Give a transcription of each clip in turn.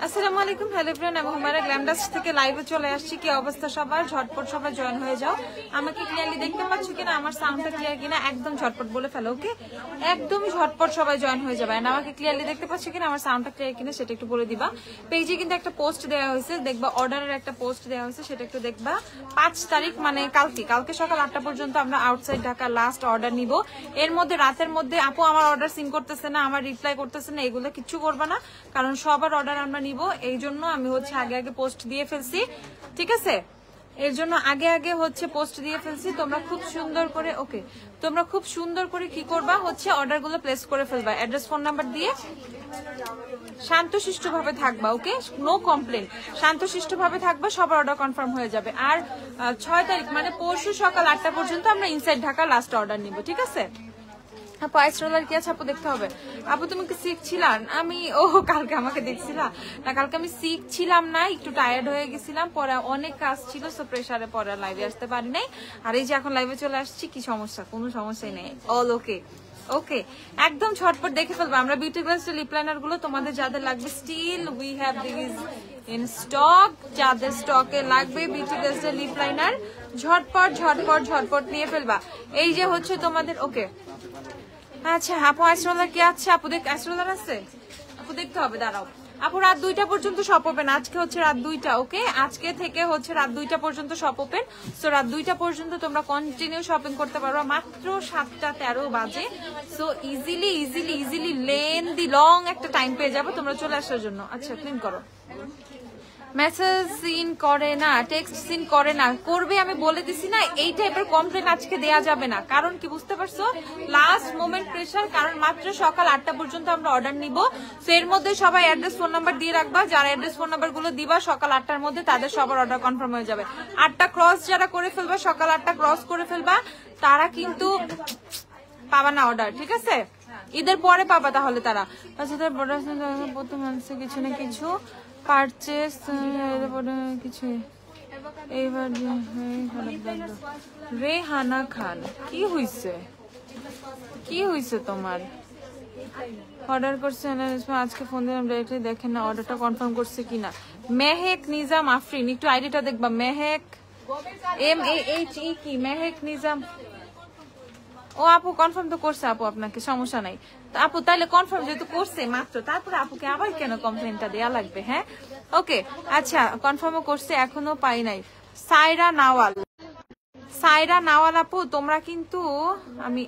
আসসালামু আলাইকুম, hello everyone, আমি হুমায়রা গ্ল্যামডাস্ট থেকে লাইভে চলে আসছি। কি অবস্থা সবার? ঝটপট সবাই জয়েন হয়ে যাও। আমাকে ক্লিয়ারলি দেখতে পাচ্ছ কিনা, আমার সাউন্ডটা ক্লিয়ার কিনা? একদম ঝটপট বলে ফেলো, ওকে? একদমই ঝটপট সবাই জয়েন হয়ে যাবে। এন্ড আমাকে ক্লিয়ারলি দেখতে পাচ্ছ কিনা, আমার সাউন্ডটা ক্লিয়ার কিনা সেটা একটু বলে দিবা। পেজে কিন্তু একটা পোস্ট দেওয়া হয়েছে, দেখবা অর্ডারের একটা পোস্ট দেওয়া হয়েছে, সেটা একটু দেখবা। 5 তারিখ মানে কালকে সকাল 8টা পর্যন্ত আমরা আউটসাইড ঢাকা লাস্ট অর্ডার নিব। এর মধ্যে রাতের মধ্যে আপু আমার অর্ডার সিন করতেছে না, আমার রিপ্লাই করতেছে না, এগুলো কিচ্ছু করবে না, কারণ সবার অর্ডার আমরা নিব। এই জন্য আমি হচ্ছে আগে পোস্ট দিয়ে ফেলছি, ঠিক আছে? এর জন্য আগে হচ্ছে পোস্ট দিয়ে ফেলছি। তোমরা খুব সুন্দর করে, ওকে, তোমরা খুব সুন্দর করে কি করবা হচ্ছে অর্ডার গুলো প্লেস করে ফেলবা, অ্যাড্রেস ফোন নাম্বার দিয়ে শান্তশিষ্ট ভাবে থাকবা, ওকে? নো কমপ্লেন, শান্তশিষ্ট ভাবে থাকবা, সবার অর্ডার কনফার্ম হয়ে যাবে। আর 6 তারিখ মানে পরশু সকাল 8টা পর্যন্ত আমরা ইনসাইড ঢাকা লাস্ট অর্ডার নিব, ঠিক আছে? আপু আইসরোলার কি আছে আপু? দেখতে হবে। আপু তুমি কি সিক ছিলা? আমি কালকে আমাকে দেখছিলা না, কালকে আমি সিক ছিলাম না, একটু টায়ার্ড হয়ে গেছিলাম, পরে অনেক কাজ ছিল, সো প্রেসারে পরে লাইভে আসতে পারি নাই। আর এই যে এখন লাইভে চলে আসছি, কি সমস্যা? কোনো সমস্যাই নেই, অল ওকে। ওকে, একদম ঝটপট দেখে ফেলবো। আমরা বিউটি গ্লাস লিপ লাইনার গুলো তোমাদের যাদের লাগবে, still we have this in stock. যাদের স্টকে লাগবে বিউটি গ্লাস লিপ লাইনার, ঝটপট নিয়ে ফেলবা। এই যে হচ্ছে তোমাদের, ওকে। আচ্ছা আপু আইসরোলার কি আছে? আপু দেখ, আইসরোলার আছে আপু? দেখতে হবে, দাঁড়াও আপু। রাত 2টা পর্যন্ত শপ ওপেন, আজকে হচ্ছে রাত 2টা, ওকে? আজকে থেকে হচ্ছে রাত 2টা পর্যন্ত শপ ওপেন। সো রাত 2টা পর্যন্ত তোমরা কন্টিনিউ শপিং করতে পারো, মাত্র 7টা 13 বাজে। সো ইজিলি লং একটা টাইম পেয়ে যাবো তোমরা চলে আসার জন্য। আচ্ছা ক্লিন করো। মেসেজ সিন করে না, টেক্সট সিন করে না, করবে আমি বলে দিছি না। এই টাইপের কমপ্লেন আজকে দেয়া যাবে না, কারণ কি বুঝতে পারছো? লাস্ট মোমেন্ট প্রেসার, কারণ মাত্র সকাল 8টা পর্যন্ত আমরা অর্ডার নিব। তো এর মধ্যে সবাই অ্যাড্রেস ফোন নাম্বার দিয়ে রাখবা, যারা অ্যাড্রেস ফোন নাম্বার গুলো দিবা সকাল 8টার মধ্যে তাদের সবার অর্ডার কনফার্ম হয়ে যাবে। 8টা ক্রস যারা করে ফেলবা, সকাল 8টা ক্রস করে ফেলবা, তারা কিন্তু পাবা না অর্ডার, ঠিক আছে? ঈদের পরে পাবা তাহলে তারা। আচ্ছা কিছু না কিছু পারচেস কিছু। এইবার রেহানা খান, কি হইছে তোমার? অর্ডার করছে আজকে ফোন দিলাম, ডাইরেক্টলি দেখেন না অর্ডারটা কনফার্ম করছে কিনা। মেহেক নিজাম আফরিন, একটু আইডিটা দেখবা। মেহেক MAHE কি? মেহেক নিজাম। ও আপু কনফার্ম তো করছে আপু, আপনাকে সমস্যা নাই আপু। তাহলে কনফার্ম যেহেতু করছে মাত্র, তারপরে আপুকে আবার কেন কমপ্লেনটা দেয়া লাগবে? হ্যাঁ ওকে, আচ্ছা কনফার্মও করছে, এখনো পাই নাই। সাইরা নাওয়াল আপু, তোমরা কিন্তু আমি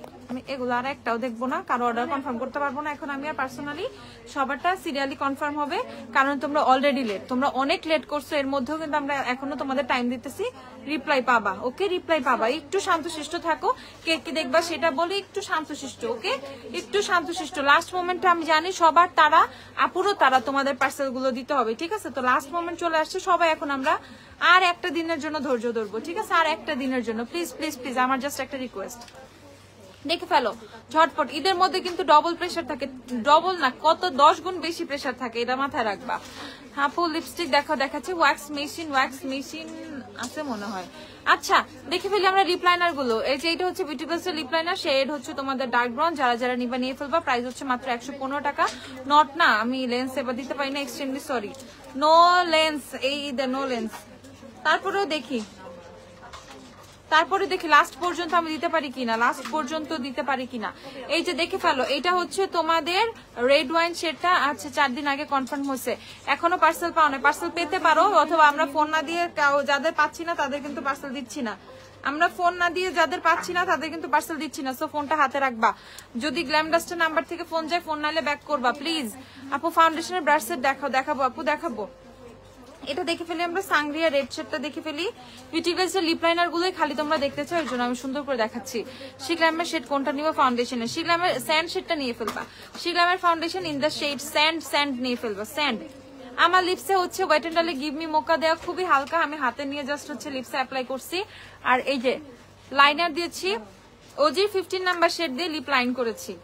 এগুলো আর একটাও দেখবো না, কারো অর্ডার কনফার্ম করতে পারবো না এখন আমি আর পার্সোনালি। সবারটা সিরিয়ালি কনফার্ম হবে, কারণ তোমরা অলরেডি লেট, তোমরা অনেক লেট করছো। এর মধ্যেও কিন্তু আমরা এখনো তোমাদের টাইম দিতেছি, রিপ্লাই পাবা, ওকে? রিপ্লাই পাবা, একটু শান্তশিষ্ট থাকো। কে কি দেখবা সেটা বলি, একটু শান্তশিষ্ট, ওকে? একটু শান্তশিষ্ট। লাস্ট মোমেন্টে আমি জানি সবার তারা, আপুরও তারা, তোমাদের পার্সেল গুলো দিতে হবে, ঠিক আছে? তো লাস্ট মোমেন্ট চলে আসছে সবাই, এখন আমরা আর একটা দিনের জন্য ধৈর্য ধরবো, ঠিক আছে? আর একটা দিনের জন্য প্লিজ, আমার জাস্ট একটা রিকোয়েস্ট, দেখে ফেলো ঝটপট। ঈদের মধ্যে কিন্তু ডবল প্রেসার থাকে, ডবল না কত 10 গুণ বেশি প্রেসার থাকে, এটা মাথায় রাখবা। আপু লিপস্টিক দেখাচ্ছে, ওয়াক্স মেশিন আছে মনে হয়। আচ্ছা দেখে ফেলি আমরা লিপ লাইনার গুলো। এই যে এটা হচ্ছে বিউটি প্লাসের লিপ লাইনার, শেড হচ্ছে তোমাদের ডার্ক ব্রাউন। যারা নিবা নিয়ে ফেলবা, প্রাইস হচ্ছে মাত্র 115 টাকা। নট না, আমি লেন্স এবার দিতে পারি না, এক্সট্রিমলি সরি, নো লেন্স, এই নো লেন্স। তারপরে দেখি লাস্ট পর্যন্ত আমি দিতে পারি কিনা, এই যে দেখে ফেলো। এটা হচ্ছে তোমাদের রেড ওয়াইন শেডটা, আচ্ছা 4 দিন আগে কনফার্ম হয়েছে, এখনো পার্সেল পাও না। পার্সেল পেতে পারো, অথবা আমরা ফোন না দিয়ে যাদের পাচ্ছি না তাদের কিন্তু পার্সেল দিচ্ছি না, আমরা ফোন না দিয়ে যাদের পাচ্ছি না তাদের কিন্তু পার্সেল দিচ্ছি না। সো ফোনটা হাতে রাখবা, যদি গ্ল্যামডাস্টের নাম্বার থেকে ফোন যায়, ফোন নাইলে ব্যাক করবা প্লিজ। আপু ফাউন্ডেশনের ব্রাশ সেট দেখাবো আপু, দেখাবো। এটা দেখে ফেলি আমরা, সাংরিয়া রেড শেডটা দেখে ফেলি। বিউটি গ্লাসের লিপ লাইনার গুলোই খালি তোমরা দেখতে চাও, এর জন্য আমি সুন্দর করে দেখাচ্ছি। শিগ্লামের শেড কোনটা নিবা? ফাউন্ডেশনের শিগ্লামের স্যান্ড শেডটা নিয়ে ফেলবা। শিগ্লামের foundation in the shade sand নিয়ে ফেলবা, স্যান্ড। আমার লিপসে হচ্ছে ওয়েট এন্ড ডালে গিভ মি মোকা দেওয়া, খুবই হালকা, আমি হাতে নিয়ে জাস্ট হচ্ছে লিপসে অ্যাপ্লাই করছি। আর এই যে লাইনার দিয়েছি, ওজির 15 নাম্বার শেড দিয়ে লিপ লাইন করেছি।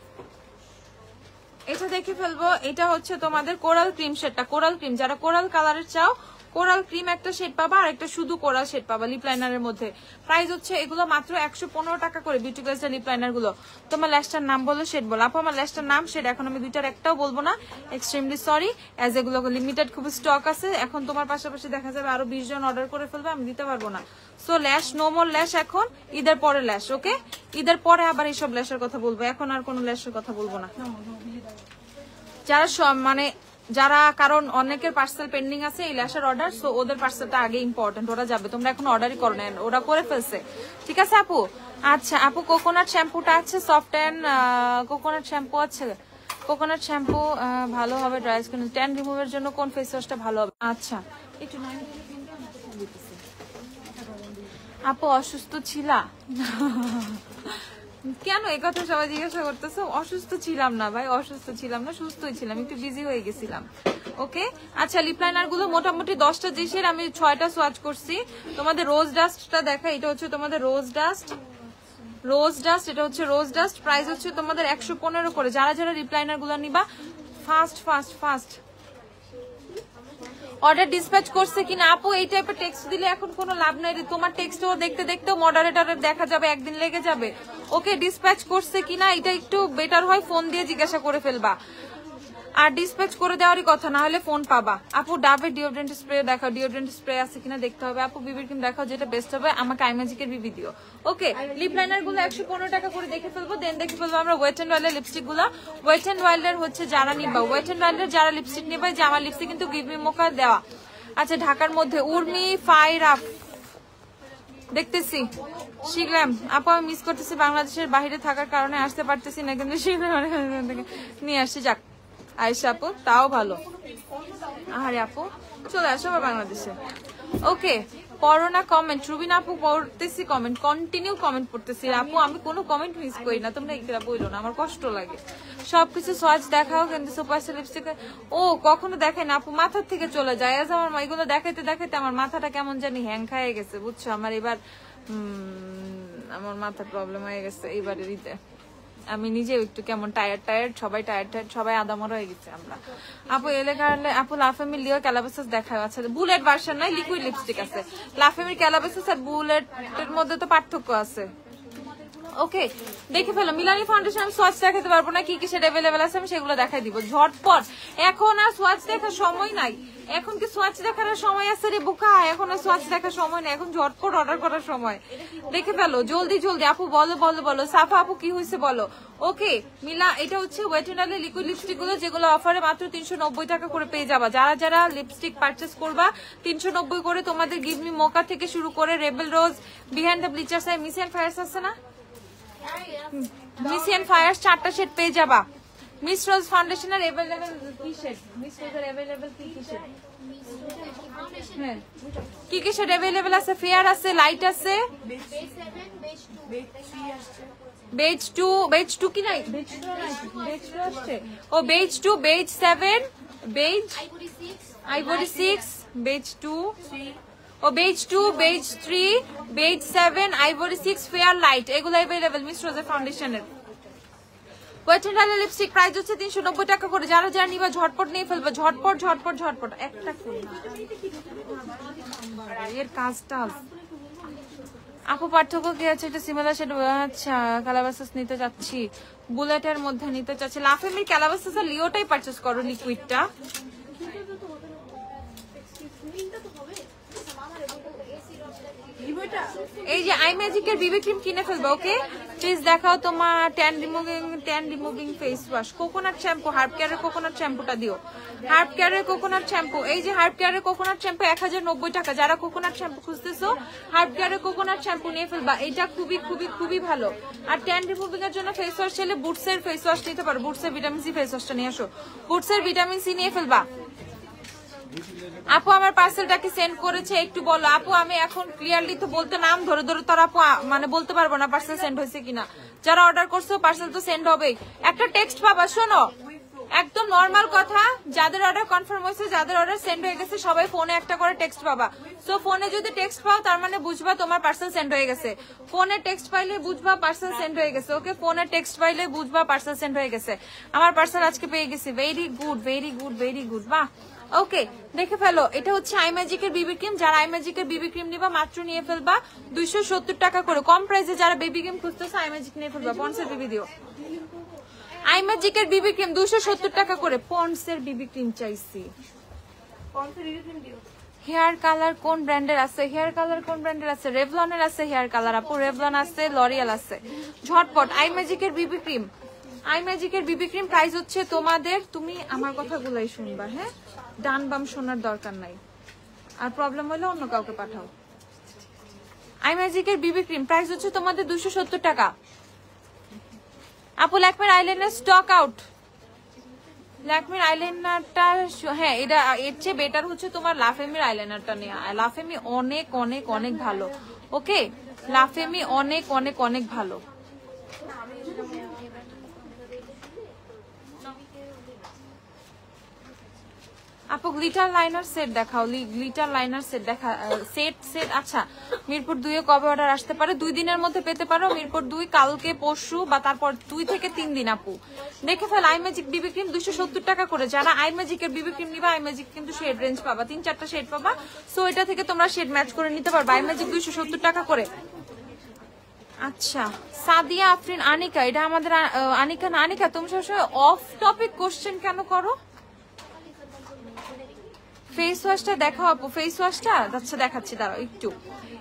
এটা দেখে ফেলবো, এটা হচ্ছে তোমাদের কোরাল ক্রিম শেডটা, কোরাল ক্রিম, যারা কোরাল কালারের চাও কোরাল ক্রিম একটা শেড পাবা আর একটা শুধু কোরাল শেড পাবা লিপ লাইনারের মধ্যে। প্রাইস হচ্ছে এগুলো মাত্র 115 টাকা করে বিউটি গ্লেজের লিপ লাইনার গুলো। তোমার ল্যাশটার নাম বলো, শেড বলো। আপু আমার ল্যাশটার নাম শেড এখন আমি দুইটার একটাও বলবো না, এক্সট্রিমলি সরি, অ্যাজ এগুলো লিমিটেড খুব স্টক আছে। এখন তোমার পাশাপাশি দেখা যাবে আরো 20 জন অর্ডার করে ফেলবে, আমি দিতে পারবো না। সো ল্যাশ নো মোর ল্যাশ, এখন ঈদের পরে ল্যাশ। ওকে, ঈদের পরে আবার এইসব ল্যাশের কথা বলবো, এখন আর কোনো ল্যাশের কথা বলবো না। যারা মানে যারা, কারণ অনেকের পার্সেল পেন্ডিং আছে এই ল্যাশের অর্ডার, সো ওদের পার্সেলটা আগে ইম্পর্টেন্ট, ওরা যাবে। তোমরা এখন অর্ডারই করো না, ওরা করে ফেলছে। ঠিক আছে আপু? আচ্ছা আপু কোকোনাট শ্যাম্পুটা আছে, সফট অ্যান্ড কোকোনাট শ্যাম্পু আছে। কোকোনাট শ্যাম্পু ভালো হবে ড্রাই স্কিন, ট্যান রিমুভের জন্য কোন ফেস ওয়াশটা ভালো হবে? আচ্ছা একটু আপু অসুস্থ ছিলা? কেন এই কথা সবাই জিজ্ঞাসা করতেছো? অসুস্থ ছিলাম না ভাই, অসুস্থ ছিলাম না, সুস্থই ছিলাম, একটু বিজি হয়ে গেছিলাম। ওকে আচ্ছা, লিপ লাইনার গুলো মোটামুটি 10টা দেশের আমি 6টা সোয়াচ করছি। তোমাদের রোজ ডাস্টটা দেখা, এটা হচ্ছে তোমাদের রোজ ডাস্ট, এটা হচ্ছে রোজ ডাস্ট। প্রাইস হচ্ছে তোমাদের 115 করে। যারা যারা লিপ লাইনার গুলো নিবা fast fast fast order dispatch করছে কিনা। আপু এই টাইপের টেক্সট দিলে এখন কোনো লাভ নাই, তোমার টেক্সটও দেখতে দেখতেও মডারেটরের দেখা যাবে, একদিন লেগে যাবে। ওকে, ডিসপ্যাচ করছে কিনা এটা একটু বেটার হয় ফোন দিয়ে জিজ্ঞাসা করে ফেলবা, আর ডিসপ্যাচ করে দেওয়ারই কথা, না হলে ফোন পাবা। আপু ডাবের ডিওড্রেন্ট স্প্রে দেখাও, ডিওড্রেন্ট স্প্রে আছে কিনা দেখতে হবে। আপু বিবির ক্রিম দেখাও, যেটা বেস্ট হবে আমাকে আইম্যাজিকের বিবি দিও। ওকে, লিপ লাইনার গুলো 115 টাকা করে দেখে ফেলবো, দেন দেখে ফেলবো আমরা ওয়েট এন্ড ওয়াইল্ডের লিপস্টিক গুলো। ওয়েট এন্ড ওয়াইল্ডের হচ্ছে যারা নিবা, ওয়েট এন্ড ওয়াইল্ডের যারা লিপস্টিক নিবা, যে আমার লিপস্টিক কিন্তু গিভ মি মোকা দেওয়া। আচ্ছা ঢাকার মধ্যে উর্মি ফাইরাফ দেখতেছি, শিখলাম। আপু আমি মিস করতেছি, বাংলাদেশের বাইরে থাকার কারণে আসতে পারতেছি না, কিন্তু শিখলাম নিয়ে আসছি। যাক আয়েশা আপু তাও ভালো। আরে আপু চলে আসো বাংলাদেশে। ওকে, পড়ো না কমেন্ট? রুবিন আপু পড়তেছি কমেন্ট, কন্টিনিউ কমেন্ট পড়তেছি আপু, আমি কোনো কমেন্ট মিস করি না, তোমরা এগুলা বইলো না, আমার কষ্ট লাগে। সবকিছু সোয়াচ দেখাও কিন্তু সুপার লিপস্টিক ও কখনো দেখাই না আপু, মাথার থেকে চলে যায়। আজ আমার এগুলো দেখাইতে দেখাইতে আমার মাথাটা কেমন জানি হ্যাং খাইয়ে গেছে, বুঝছো? আমার এবার আমার মাথার প্রবলেম হয়ে গেছে এইবারের ঈদে। আমি নিজেও একটু কেমন টায়ার্ড, সবাই টায়ার্ড, সবাই আদামরা হয়ে গেছে আমরা। আপু এলাকালে আপু লাফেমি লিও ক্যালাবাসাস দেখায়। আচ্ছা বুলেট ভার্সন নাই, লিকুইড লিপস্টিক আছে। লাফেমির ক্যালাবাসাস আর বুলেটের মধ্যে তো পার্থক্য আছে। ওকে দেখে ফেলো। মিলানি ফাউন্ডেশন আমি সোয়াচ দেখাতে পারবো না, কি কি সেটা অ্যাভেলেবেল আছে আমি সেগুলো দেখাই দিব ঝটপট। এখন আর সোয়াচ দেখার সময় নাই, এখন কি সোয়াচ দেখার সময় আছে রে বোকা? এখন আর সোয়াচ দেখার সময় নেই, এখন ঝটপট অর্ডার করার সময়। দেখে ফেলো জলদি জলদি। আপু বলো বলো বলো, সাফা আপু কি হয়েছে বলো। ওকে মিলা, এটা হচ্ছে ওয়েট এন্ড ওয়াইল্ডের লিকুইড লিপস্টিক গুলো, যেগুলো অফারে মাত্র 390 টাকা করে পেয়ে যাবা। যারা যারা লিপস্টিক পারচেস করবা 390 করে, তোমাদের গিভ মি মোকা থেকে শুরু করে rebel rose, behind the bleachers, miss and fires আছে না, মিস এন্ড ফায়ার্স 4টা শেড পেয়ে যাবা। মিস রোজ ফাউন্ডেশনের अवेलेबल কি শেড, মিস রোজের अवेलेबल কি কি শেড, হ্যাঁ কি কি শেড अवेलेबल আছে? ফেয়ার আছে, লাইট আছে, বেজ 2 কি নাই, বেজ 2 আসছে। ও beige 2, beige 7, beige ivory 6, beige 2, ও beige 2, beige 3, beige 7, ivory 6, fair light, এগুলো अवेलेबल মিস রোজের ফাউন্ডেশনের। Wet and wild lipstick price হচ্ছে 390 টাকা করে। যারা যারা নিবা ঝটপট নিয়ে ফেলবে, ঝটপট ঝটপট ঝটপট। একটা এর কাজটা আপু পার্থক্য কি আছে? এটা সিমিলার শেড। আচ্ছা ক্যালাবাসাস নিতে চাচ্ছি, বুলেটের মধ্যে নিতে চাচ্ছি। লাফেমির ক্যালাবাসাস আর লিওটাই পারচেজ করো লিকুইডটা। এই যে আই ম্যাজিকের বিবি ক্রিম কিনে ফেলবে। ওকে প্লিজ দেখাও তোমার tan removing face wash. Coconut shampoo, herb কেয়ারের কোকোনাট শ্যাম্পুটা দিও। হার্ব কেয়ারের কোকোনাট শ্যাম্পু, এই যে হার্ব কেয়ারের কোকোনাট শ্যাম্পু 1090 টাকা। যারা কোকোনাট শ্যাম্পু খুঁজতেছো হার্ব কেয়ারের কোকোনাট শ্যাম্পু নিয়ে ফেলবা, এটা খুবই খুবই খুবই ভালো। আর ট্যান রিমুভিং এর জন্য ফেস ওয়াশ চাইলে বুটসের ফেস ওয়াশ নিতে পারো, বুটসের ভিটামিন সি ফেস ওয়াশটা নিয়ে আসো, বুটসের ভিটামিন সি নিয়ে ফেলবা। আপু আমার পার্সেলটাকে সেন্ড করেছে একটু বলো। আপু আমি এখন ক্লিয়ারলি তো বলতে নাম ধরে ধরে তার আপু মানে বলতে পারবো না পার্সেল সেন্ড হয়েছে কিনা। যারা অর্ডার করছো পার্সেল তো সেন্ড হবেই। একটা টেক্সট পাবা, শোনো একদম নর্মাল কথা, যাদের অর্ডার কনফার্ম হয়েছে, যাদের অর্ডার সেন্ড হয়ে গেছে সবাই ফোনে একটা করে টেক্সট পাবা। সো ফোনে যদি টেক্সট পাও তার মানে বুঝবা তোমার পার্সেল সেন্ড হয়ে গেছে। ফোনে টেক্সট পাইলে বুঝবা পার্সেল সেন্ড হয়ে গেছে। ওকে ফোনে টেক্সট পাইলে বুঝবা পার্সেল সেন্ড হয়ে গেছে। আমার পার্সেল আজকে পেয়ে গেছি। Very good very good very good. বাহ ওকে দেখে ফেলো, এটা হচ্ছে আই ম্যাজিকের বিবি ক্রিম। যারা আই ম্যাজিকের বিবি ক্রিম নিবা মাত্র নিয়ে ফেলবা 270 টাকা করে। কম প্রাইসে যারা বেবি ক্রিম খুঁজতেছে আই ম্যাজিক নিয়ে ফেলবা। পন্ডসের বিবি দিও, আই ম্যাজিকের বিবি ক্রিম 270 টাকা করে। পন্ডসের বিবি ক্রিম চাইছি। হেয়ার কালার কোন ব্র্যান্ডের আছে? হেয়ার কালার কোন ব্র্যান্ডের আছে? রেভলনের আছে হেয়ার কালার আপু, রেভলন আছে, লরিয়াল আছে। ঝটপট আই ম্যাজিকের বিবি ক্রিম, আই ম্যাজিকের বিবি ক্রিম প্রাইস হচ্ছে তোমাদের, তুমি আমার কথাগুলাই শুনবা হ্যাঁ, ডান বাম শোনার দরকার নাই। আর প্রবলেম হলে অন্য কাউকে পাঠাও। আই ম্যাজিকের বিবি ক্রিম প্রাইস হচ্ছে তোমাদের 270 টাকা। আপু ল্যাকমির আইলাইনার স্টক আউট। ল্যাকমির আইলাইনারটা হ্যাঁ এটা এর চেয়ে বেটার হচ্ছে তোমার লাফেমির আইলাইনারটা নেওয়া। লাফেমি অনেক অনেক অনেক ভালো। ওকে লাফেমি অনেক অনেক অনেক ভালো। আপু গ্লিটার লাইনার সেট দেখাও, গ্লিটার লাইনার সেট দেখা, সেট আচ্ছা মিরপুর 2 কবে অর্ডার আসতে পারে? 2 দিনের মধ্যে পেতে পারো। মিরপুর 2 কালকে পরশু বা তারপর 2 থেকে 3 দিন। আপু দেখে fail, I magic Bibi cream 270 টাকা করে। যারা আই ম্যাজিকের বিবি ক্রিম নিবা, আই ম্যাজিক কিন্তু শেড রেঞ্জ পাবা, 3-4টা শেড পাবা। সো এটা থেকে তোমরা শেড ম্যাচ করে নিতে পারবা। আই ম্যাজিক 270 টাকা করে। আচ্ছা সাদিয়া আফরিন আনিকা, এটা আমাদের আনিকা না? আনিকা তুমি সবসময় অফ টপিক কোশ্চেন কেন করো? ফেস ওয়াশটা দেখাও আপু, ফেস ওয়াশটা আচ্ছা দেখাচ্ছি দাঁড়াও একটু।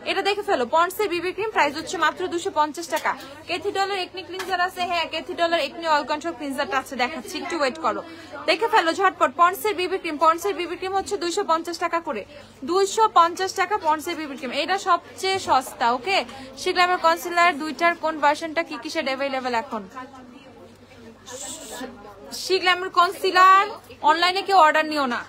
এটা দেখে ফেলো, পন্ডসের বিবি ক্রিম প্রাইস হচ্ছে মাত্র 250 টাকা। কেথিডলের একনি ক্লিনজার আছে, হ্যাঁ কেথিডলের একনি অয়েল কন্ট্রোল ক্লিনজারটা আছে, দেখাচ্ছি একটু ওয়েট করো। দেখে ফেলো ঝটপট, পন্ডসের বিবি ক্রিম, পন্ডসের বিবি ক্রিম হচ্ছে 250 টাকা করে। 250 টাকা পন্ডসের বিবি ক্রিম, এটা সবচেয়ে সস্তা। ওকে শিগ্লামের কনসিলার দুইটার কোন ভার্সনটা কি কিসের অ্যাভেলেবেল এখন? শিগ্লামের কনসিলার অনলাইনে কেউ অর্ডার নিও না।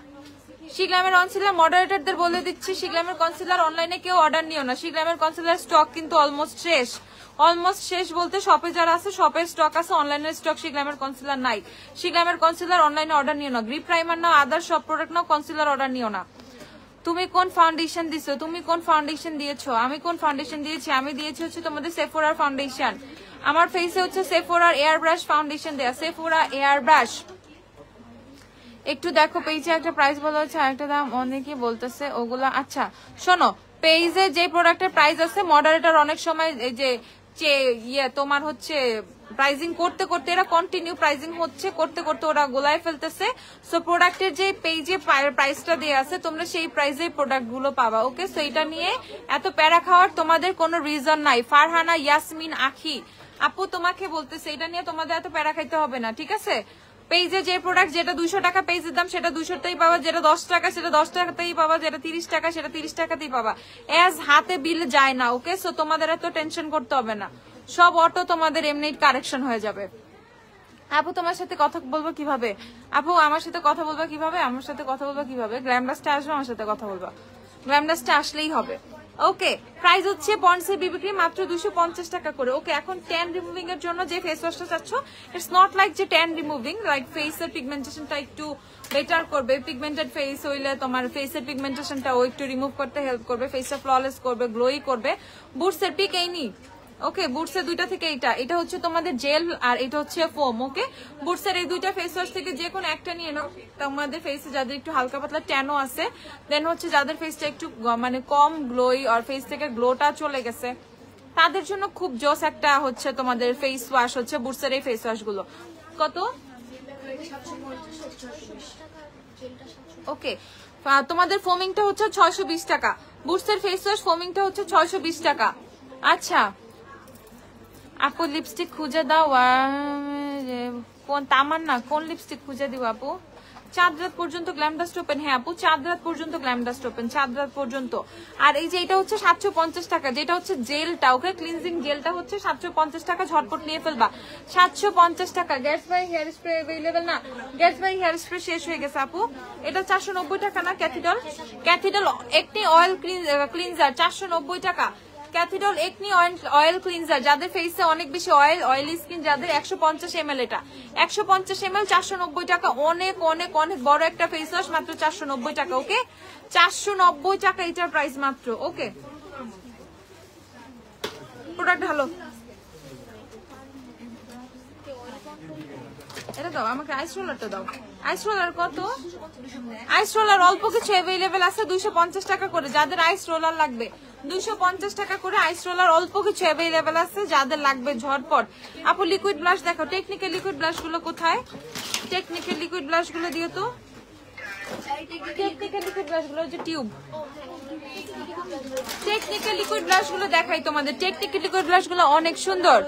শিগ্লামের কনসিলার মডারেটরদের বলে দিচ্ছি, শিগ্লামের কনসিলার অনলাইনে কেউ অর্ডার নিও না। শিগ্লামের কনসিলার স্টক কিন্তু অলমোস্ট শেষ। অলমোস্ট শেষ বলতে শপে যারা আছে শপের স্টক আছে, অনলাইনের স্টক শিগ্লামের কনসিলার নাই। শিগ্লামের কনসিলার অনলাইনে অর্ডার নিও না। গ্রিপ প্রাইমার নাও, আদার সব প্রোডাক্ট নাও, কনসিলার অর্ডার নিও না। তুমি কোন ফাউন্ডেশন দিছো? তুমি কোন ফাউন্ডেশন দিয়েছো? আমি কোন ফাউন্ডেশন দিয়েছি? আমি দিয়েছি হচ্ছে তোমাদের সেফোরার ফাউন্ডেশন। আমার ফেসে হচ্ছে সেফোরার এয়ার ব্রাশ ফাউন্ডেশন দেয়া, সেফোরা এয়ার ব্রাশ। একটু দেখো পেজে একটা প্রাইস বলা হচ্ছে, আরেকটা দাম অনেকে বলতেছে ওগুলা। আচ্ছা শোনো, পেজে যে প্রোডাক্টের প্রাইস আছে মডারেটর অনেক সময় এই যে তোমার হচ্ছে প্রাইজিং করতে করতে এরা কন্টিনিউ প্রাইজিং হচ্ছে করতে করতে ওরা গোলায় ফেলতেছে। সো প্রোডাক্টের যে পেজে প্রাইসটা দেয়া আছে তোমরা সেই প্রাইসে প্রোডাক্ট গুলো পাবা। ওকে সো এটা নিয়ে এত প্যারা খাওয়ার তোমাদের কোনো রিজন নাই। ফারহানা ইয়াসমিন আখি আপু তোমাকে বলতেছে এটা নিয়ে তোমাদের এত প্যারা খাইতে হবে না, ঠিক আছে? পেজে যে প্রোডাক্ট যেটা 200 টাকা পেজের দাম সেটা 200টাই পাবা, যেটা 10 টাকা সেটা 10 টাকাতেই পাবা, যেটা 30 টাকা সেটা 30 টাকাতেই পাবা। এজ হাতে বিল যায় না। ওকে সো তোমাদের এত টেনশন করতে হবে না, সব অটো তোমাদের এমনি কারেকশন হয়ে যাবে। আপু তোমার সাথে কথা বলবো কিভাবে? আপু আমার সাথে কথা বলবো কিভাবে? আমার সাথে কথা বলবো কিভাবে? গ্ল্যামডাসটা আসবে, আমার সাথে কথা বলবা, গ্ল্যামডাসটা আসলেই হবে। ওকে প্রাইস হচ্ছে পন্ডসের বিবি ক্রিম মাত্র 250 টাকা করে। ওকে এখন ট্যান রিমুভিং এর জন্য যে ফেস ওয়াশটা চাচ্ছ, ইটস নট লাইক যে ট্যান রিমুভিং, লাইক ফেসের পিগমেন্টেশনটা একটু বেটার করবে। পিগমেন্টেড ফেস হইলে তোমার ফেসের পিগমেন্টেশনটা ও একটু রিমুভ করতে হেল্প করবে, ফেসটা ফ্ললেস করবে, গ্লোই করবে। বুটসের পিক এই নি। ওকে বুটসের দুইটা থেকে এটা হচ্ছে তোমাদের জেল আর এটা হচ্ছে ফোম। ওকে বুটসের এই দুইটা ফেস ওয়াশ থেকে যে কোনো একটা নিয়ে নাও। তোমাদের ফেসে যাদের একটু হালকা পাতলা ট্যানও আছে, দেন হচ্ছে যাদের ফেসটা একটু মানে কম গ্লোই আর ফেস থেকে গ্লোটা চলে গেছে, তাদের জন্য খুব জোস একটা হচ্ছে তোমাদের ফেস ওয়াশ হচ্ছে বুটসের এই ফেস ওয়াশ গুলো। কত? ওকে তোমাদের ফোমিংটা হচ্ছে 620 টাকা। বুটসের ফেস ওয়াশ ফোমিংটা হচ্ছে 620 টাকা। আচ্ছা আপু লিপস্টিক খুঁজে দাও। কোন তামান্না কোন লিপস্টিক খুঁজে দিব আপু? চাঁদ রাত পর্যন্ত গ্ল্যামডাস্ট ওপেন। হ্যাঁ আপু চাঁদ রাত পর্যন্ত গ্ল্যামডাস্ট ওপেন, চাঁদ রাত পর্যন্ত। আর এই যে এটা হচ্ছে 750 টাকা, যেটা হচ্ছে জেলটা, ওকে ক্লিনজিং জেলটা হচ্ছে 750 টাকা। ঝটপট নিয়ে ফেলবা 750 টাকা। গ্যাটসবাই হেয়ার স্প্রে অ্যাভেলেবেল না? গ্যাটসবাই হেয়ার স্প্রে শেষ হয়ে গেছে আপু। এটা 490 টাকা না? ক্যাথিডল একটি অয়েল ক্লিনজার 490 টাকা। ক্যাথিডল একনি অয়েল ক্লিনজার, যাদের ফেসে অনেক বেশি অয়েলি স্কিন যাদের, 150 ml। এটা 150 ml 490 টাকা। অনেক অনেক অনেক বড় একটা ফেস ওয়াশ মাত্র 490 টাকা। ওকে 490 টাকা এটার প্রাইস মাত্র। ওকে প্রোডাক্ট ভালো। এটা দাও আমাকে, আইস রোলারটা দাও। আইস রোলার কত? আইস রোলার অল্প কিছু অ্যাভেলেবেল আছে 250 টাকা করে। যাদের আইস রোলার লাগবে 250 টাকা করে আইস রোলার অল্প কিছু অ্যাভেলেবেল আছে, যাদের লাগবে ঝটপট। আপু লিকুইড ব্লাশ দেখো, টেকনিক্যাল লিকুইড ব্লাশ গুলো কোথায়? টেকনিক্যাল লিকুইড ব্লাশ গুলো দিও তো। টেকনিক্যাল লিকুইড ব্লাশ গুলো যে টিউব, টেকনিক্যাল লিকুইড ব্লাশ গুলো দেখাই তোমাদের। টেকনিক্যাল লিকুইড ব্লাশ গুলো অনেক সুন্দর।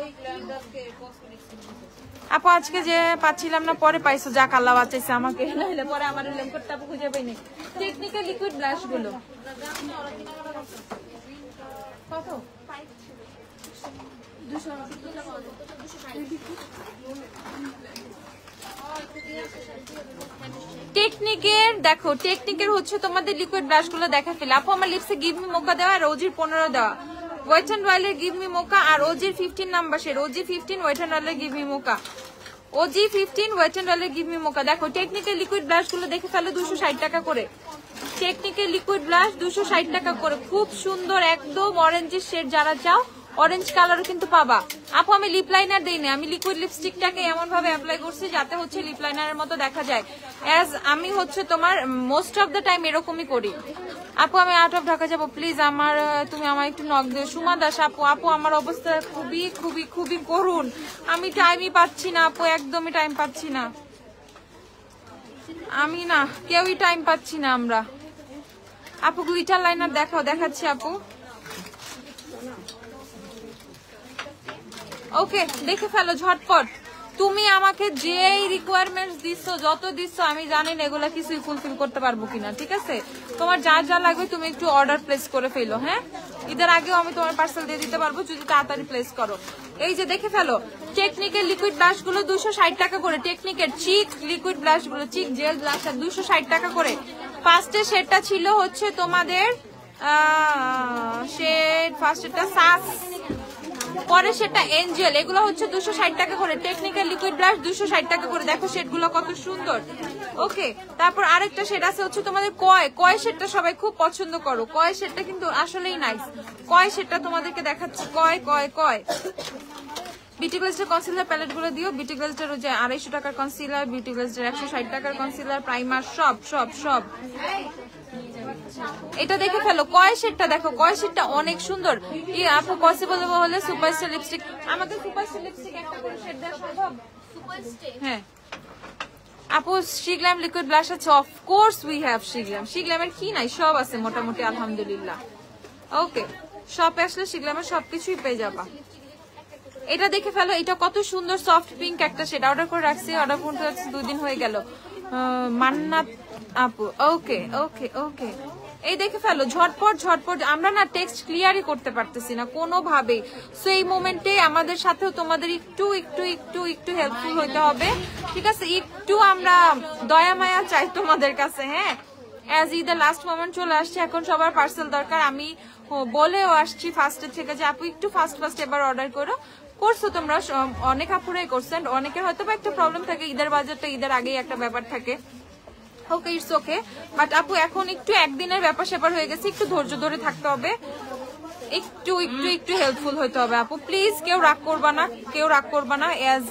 আপু আজকে যে পাচ্ছিলাম না, পরে পাইছো, যাক আল্লাহ বাঁচাইছে আমাকে, নাহলে পরে আমার লেমকটটা আপু খুঁজে পাইনি। টেকনিক্যাল লিকুইড ব্লাশ গুলো কত? টেকনিকের দেখো, টেকনিকের হচ্ছে তোমাদের লিকুইড ব্রাশ গুলো দেখা ফেলে। আপু আমার লিপসে গিভ মি মোকা দেওয়া, আর ওজির 15 দেওয়া। ওয়েট অ্যান্ড ওয়াইলের গিভ মি মোকা আর ওজির 15 নাম্বার শেড। ওজি 15, ওয়েট অ্যান্ড ওয়াইলের গিভ মি মোকা। ওজি 15, ওয়েট অ্যান্ড ওয়াইলের গিভ মি মোকা। দেখো টেকনিকের লিকুইড ব্রাশ গুলো দেখে ফেলো 260 টাকা করে। টেকনিকের লিকুইড ব্রাশ 260 টাকা করে, খুব সুন্দর একদম অরেঞ্জের শেড। যারা চাও অরেঞ্জ কালারও কিন্তু পাবা। আপু আমি লিপ লাইনার দিই না, আমি লিকুইড লিপস্টিকটাকে এমন ভাবে অ্যাপ্লাই করছি যাতে হচ্ছে লিপ লাইনারের মতো দেখা যায়। অ্যাজ আমি হচ্ছে তোমার মোস্ট অফ দ্য টাইম এরকমই করি। আপু আমি আউট অফ ঢাকা যাবো, প্লিজ আমার তুমি আমার একটু নক দিও। সুমা দাস আপু, আপু আমার অবস্থা খুবই খুবই খুবই করুণ, আমি টাইমই পাচ্ছি না আপু, একদমই টাইম পাচ্ছি না আমি, না কেউই টাইম পাচ্ছি না আমরা। আপু গ্লিটার লাইনার দেখাও, দেখাচ্ছি আপু। ওকে দেখে ফেলো ঝটপট। তুমি আমাকে যেই রিকোয়ারমেন্টস দিচ্ছ, যত দিচ্ছ, আমি জানি না এগুলা কিছুই ফুলফিল করতে পারবো কিনা। ঠিক আছে, তোমার যা যা লাগবে তুমি একটু অর্ডার প্লেস করে ফেলো। হ্যাঁ, ঈদের আগেও আমি তোমার পার্সেল দিয়ে দিতে পারবো যদি তাড়াতাড়ি প্লেস করো। এই যে দেখে ফেলো টেকনিকের লিকুইড ব্লাশ গুলো 260 টাকা করে। টেকনিকের চিক লিকুইড ব্লাশ গুলো, চিক জেল ব্লাশ 260 টাকা করে। ফার্স্টে শেডটা ছিল হচ্ছে তোমাদের শেড, ফার্স্টেরটা সাস, পরে সেটা এঞ্জেল, এগুলো হচ্ছে 260 টাকা করে। টেকনিক্যাল লিকুইড ব্লাশ 260 টাকা করে। দেখো শেডগুলো কত সুন্দর। ওকে, তারপর আরেকটা শেড আছে হচ্ছে তোমাদের কয় শেডটা সবাই খুব পছন্দ করো। কয় শেডটা কিন্তু আসলেই নাইস। কয় শেডটা তোমাদেরকে দেখাচ্ছি। কয় বিউটি গ্লেজের কনসিলার প্যালেট গুলো দিও। বিউটি গ্লেজের যে 250 টাকার কনসিলার, বিউটি গ্লেজের 160 টাকার কনসিলার, প্রাইমার, সব সব সব। এটা দেখে ফেলো কয় শেডটা, দেখো কয় শেডটা অনেক সুন্দর। আপু পসিবল হলে সুপারস্টার লিপস্টিক, আমাকে সুপারস্টার লিপস্টিক একটা করে শেড দেওয়া সম্ভব? হ্যাঁ আপু শিগ্ল্যাম লিকুইড ব্লাশ আছে, অফ কোর্স উই হ্যাভ শিগ্ল্যাম। শিগ্ল্যামের কি নাই, সব আছে মোটামুটি আলহামদুলিল্লাহ। ওকে, শপে আসলে শিগ্ল্যামের সবকিছুই পেয়ে যাবা। এটা দেখে ফেলো, এটা কত সুন্দর সফট পিঙ্ক একটা শেড। অর্ডার করে রাখছি, অর্ডার করতে যাচ্ছি 2 দিন হয়ে গেল। মান্নাত আপু, ওকে ওকে ওকে। এই দেখে ফেলো ঝটপট ঝটপট। আমরা না টেক্সট ক্লিয়ারই করতে পারতেছি না কোনোভাবে। সো এই মোমেন্টে আমাদের সাথেও তোমাদের একটু একটু একটু একটু হেল্পফুল হইতে হবে। ঠিক আছে, একটু আমরা দয়া মায়া চাই তোমাদের কাছে। হ্যাঁ, অ্যাজ ঈদের লাস্ট মোমেন্ট চলে আসছে, এখন সবার পার্সেল দরকার। আমি বলেও আসছি ফার্স্টের থেকে যে আপু একটু ফার্স্ট এবার অর্ডার করো। করছো তোমরা, অনেক আপুরাই করছেন। অনেকের হয়তো বা একটা প্রবলেম থাকে, ঈদের বাজারটা ঈদের আগেই একটা ব্যাপার থাকে। ওকে, ইটস ওকে। বাট আপু এখন একটু একদিনের ব্যাপার স্যাপার হয়ে গেছে, একটু ধৈর্য ধরে থাকতে হবে, একটু একটু একটু হেল্পফুল হইতে হবে আপু। প্লিজ কেউ রাগ করবা না, কেউ রাগ করবা না। অ্যাজ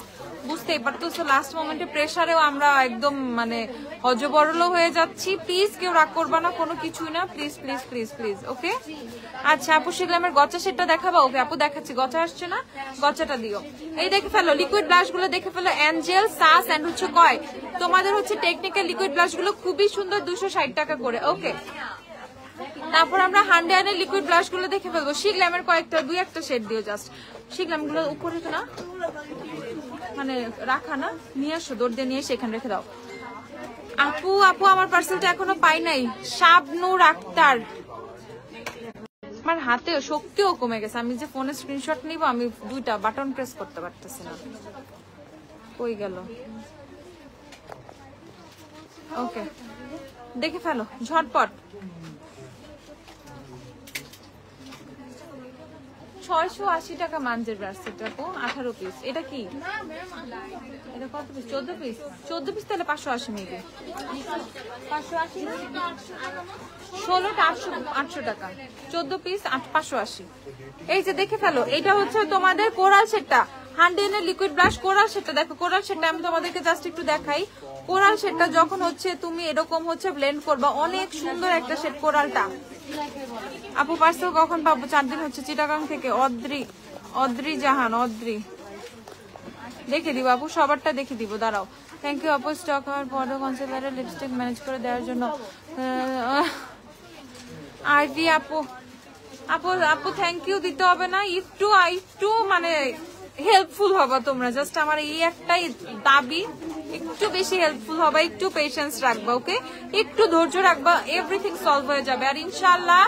বুঝতেই পারতেছো লাস্ট মোমেন্টে প্রেসারেও আমরা একদম মানে হজবরল হয়ে যাচ্ছি। প্লিজ কেউ রাগ করবা না, কোনো কিছুই না, প্লিজ প্লিজ প্লিজ প্লিজ। ওকে, আচ্ছা আপু শিগলামের গচা সেটটা দেখাবা? ওকে আপু দেখাচ্ছি, গচা আসছে না, গচাটা দিও। এই দেখে ফেলো লিকুইড ব্লাশ গুলো, দেখে ফেলো এঞ্জেল, সাস এন্ড হচ্ছে কয় তোমাদের হচ্ছে টেকনিক্যাল লিকুইড ব্লাশ গুলো খুবই সুন্দর, 260 টাকা করে। ওকে, তারপর আমরা হান্ড্রেডের লিকুইড ব্লাশ গুলো দেখে ফেলবো। শিগল্যামের কয়েকটা 2-1টা শেড দিও জাস্ট। শিগল্যাম গুলো উপরে না মানে রাখা না, নিয়ে আসো, দৌড় দিয়ে নিয়ে এসে এখানে রেখে দাও। আপু আপু আমার পার্সেলটা এখনো পাই নাই। শাবনুর আক্তার, আমার হাতে শক্তিও কমে গেছে, আমি যে ফোনে স্ক্রিনশট নিব আমি 2টা বাটন প্রেস করতে পারতেছি না, কই গেল? ওকে দেখে ফেলো ঝটপট। 680 টাকা মানজের ব্রাসলেট আপু, 18 পিস। এটা কি, এটা কত পিস? 14 পিস। 14 পিস তাহলে 580 মেবি, 580, 16টা 800 টাকা, 14 পিস 580। এই যে দেখে ফেলো, এটা হচ্ছে তোমাদের কোরাল সেটটা হান্ডেনের লিকুইড ব্লাশ কোরাল শেডটা দেখো, কোরাল শেডটা আমি তোমাদেরকে জাস্ট একটু দেখাই। কোরাল শেডটা যখন হচ্ছে তুমি এরকম হচ্ছে ব্লেন্ড করবা, অনেক সুন্দর একটা শেড কোরালটা। আপু পার্সেল কখন পাবো? 4 দিন হচ্ছে চিটাগাং থেকে। অদ্রি জাহান, অদ্রি দেখে দিব আপু, সবারটা দেখে দিব, দাঁড়াও। থ্যাংক ইউ আপু, স্টক হওয়ার পরে কনসিলারের লিপস্টিক ম্যানেজ করে দেওয়ার জন্য। আইভি আপু, আপু আপু থ্যাংক ইউ দিতে হবে না, একটু মানে হেল্পফুল হবা তোমরা, জাস্ট আমার এই একটাই দাবি, একটু বেশি হেল্পফুল হবা, একটু পেশেন্স রাখবা, ওকে, একটু ধৈর্য রাখবা, এভরিথিং সলভ হয়ে যাবে। আর ইনশাআল্লাহ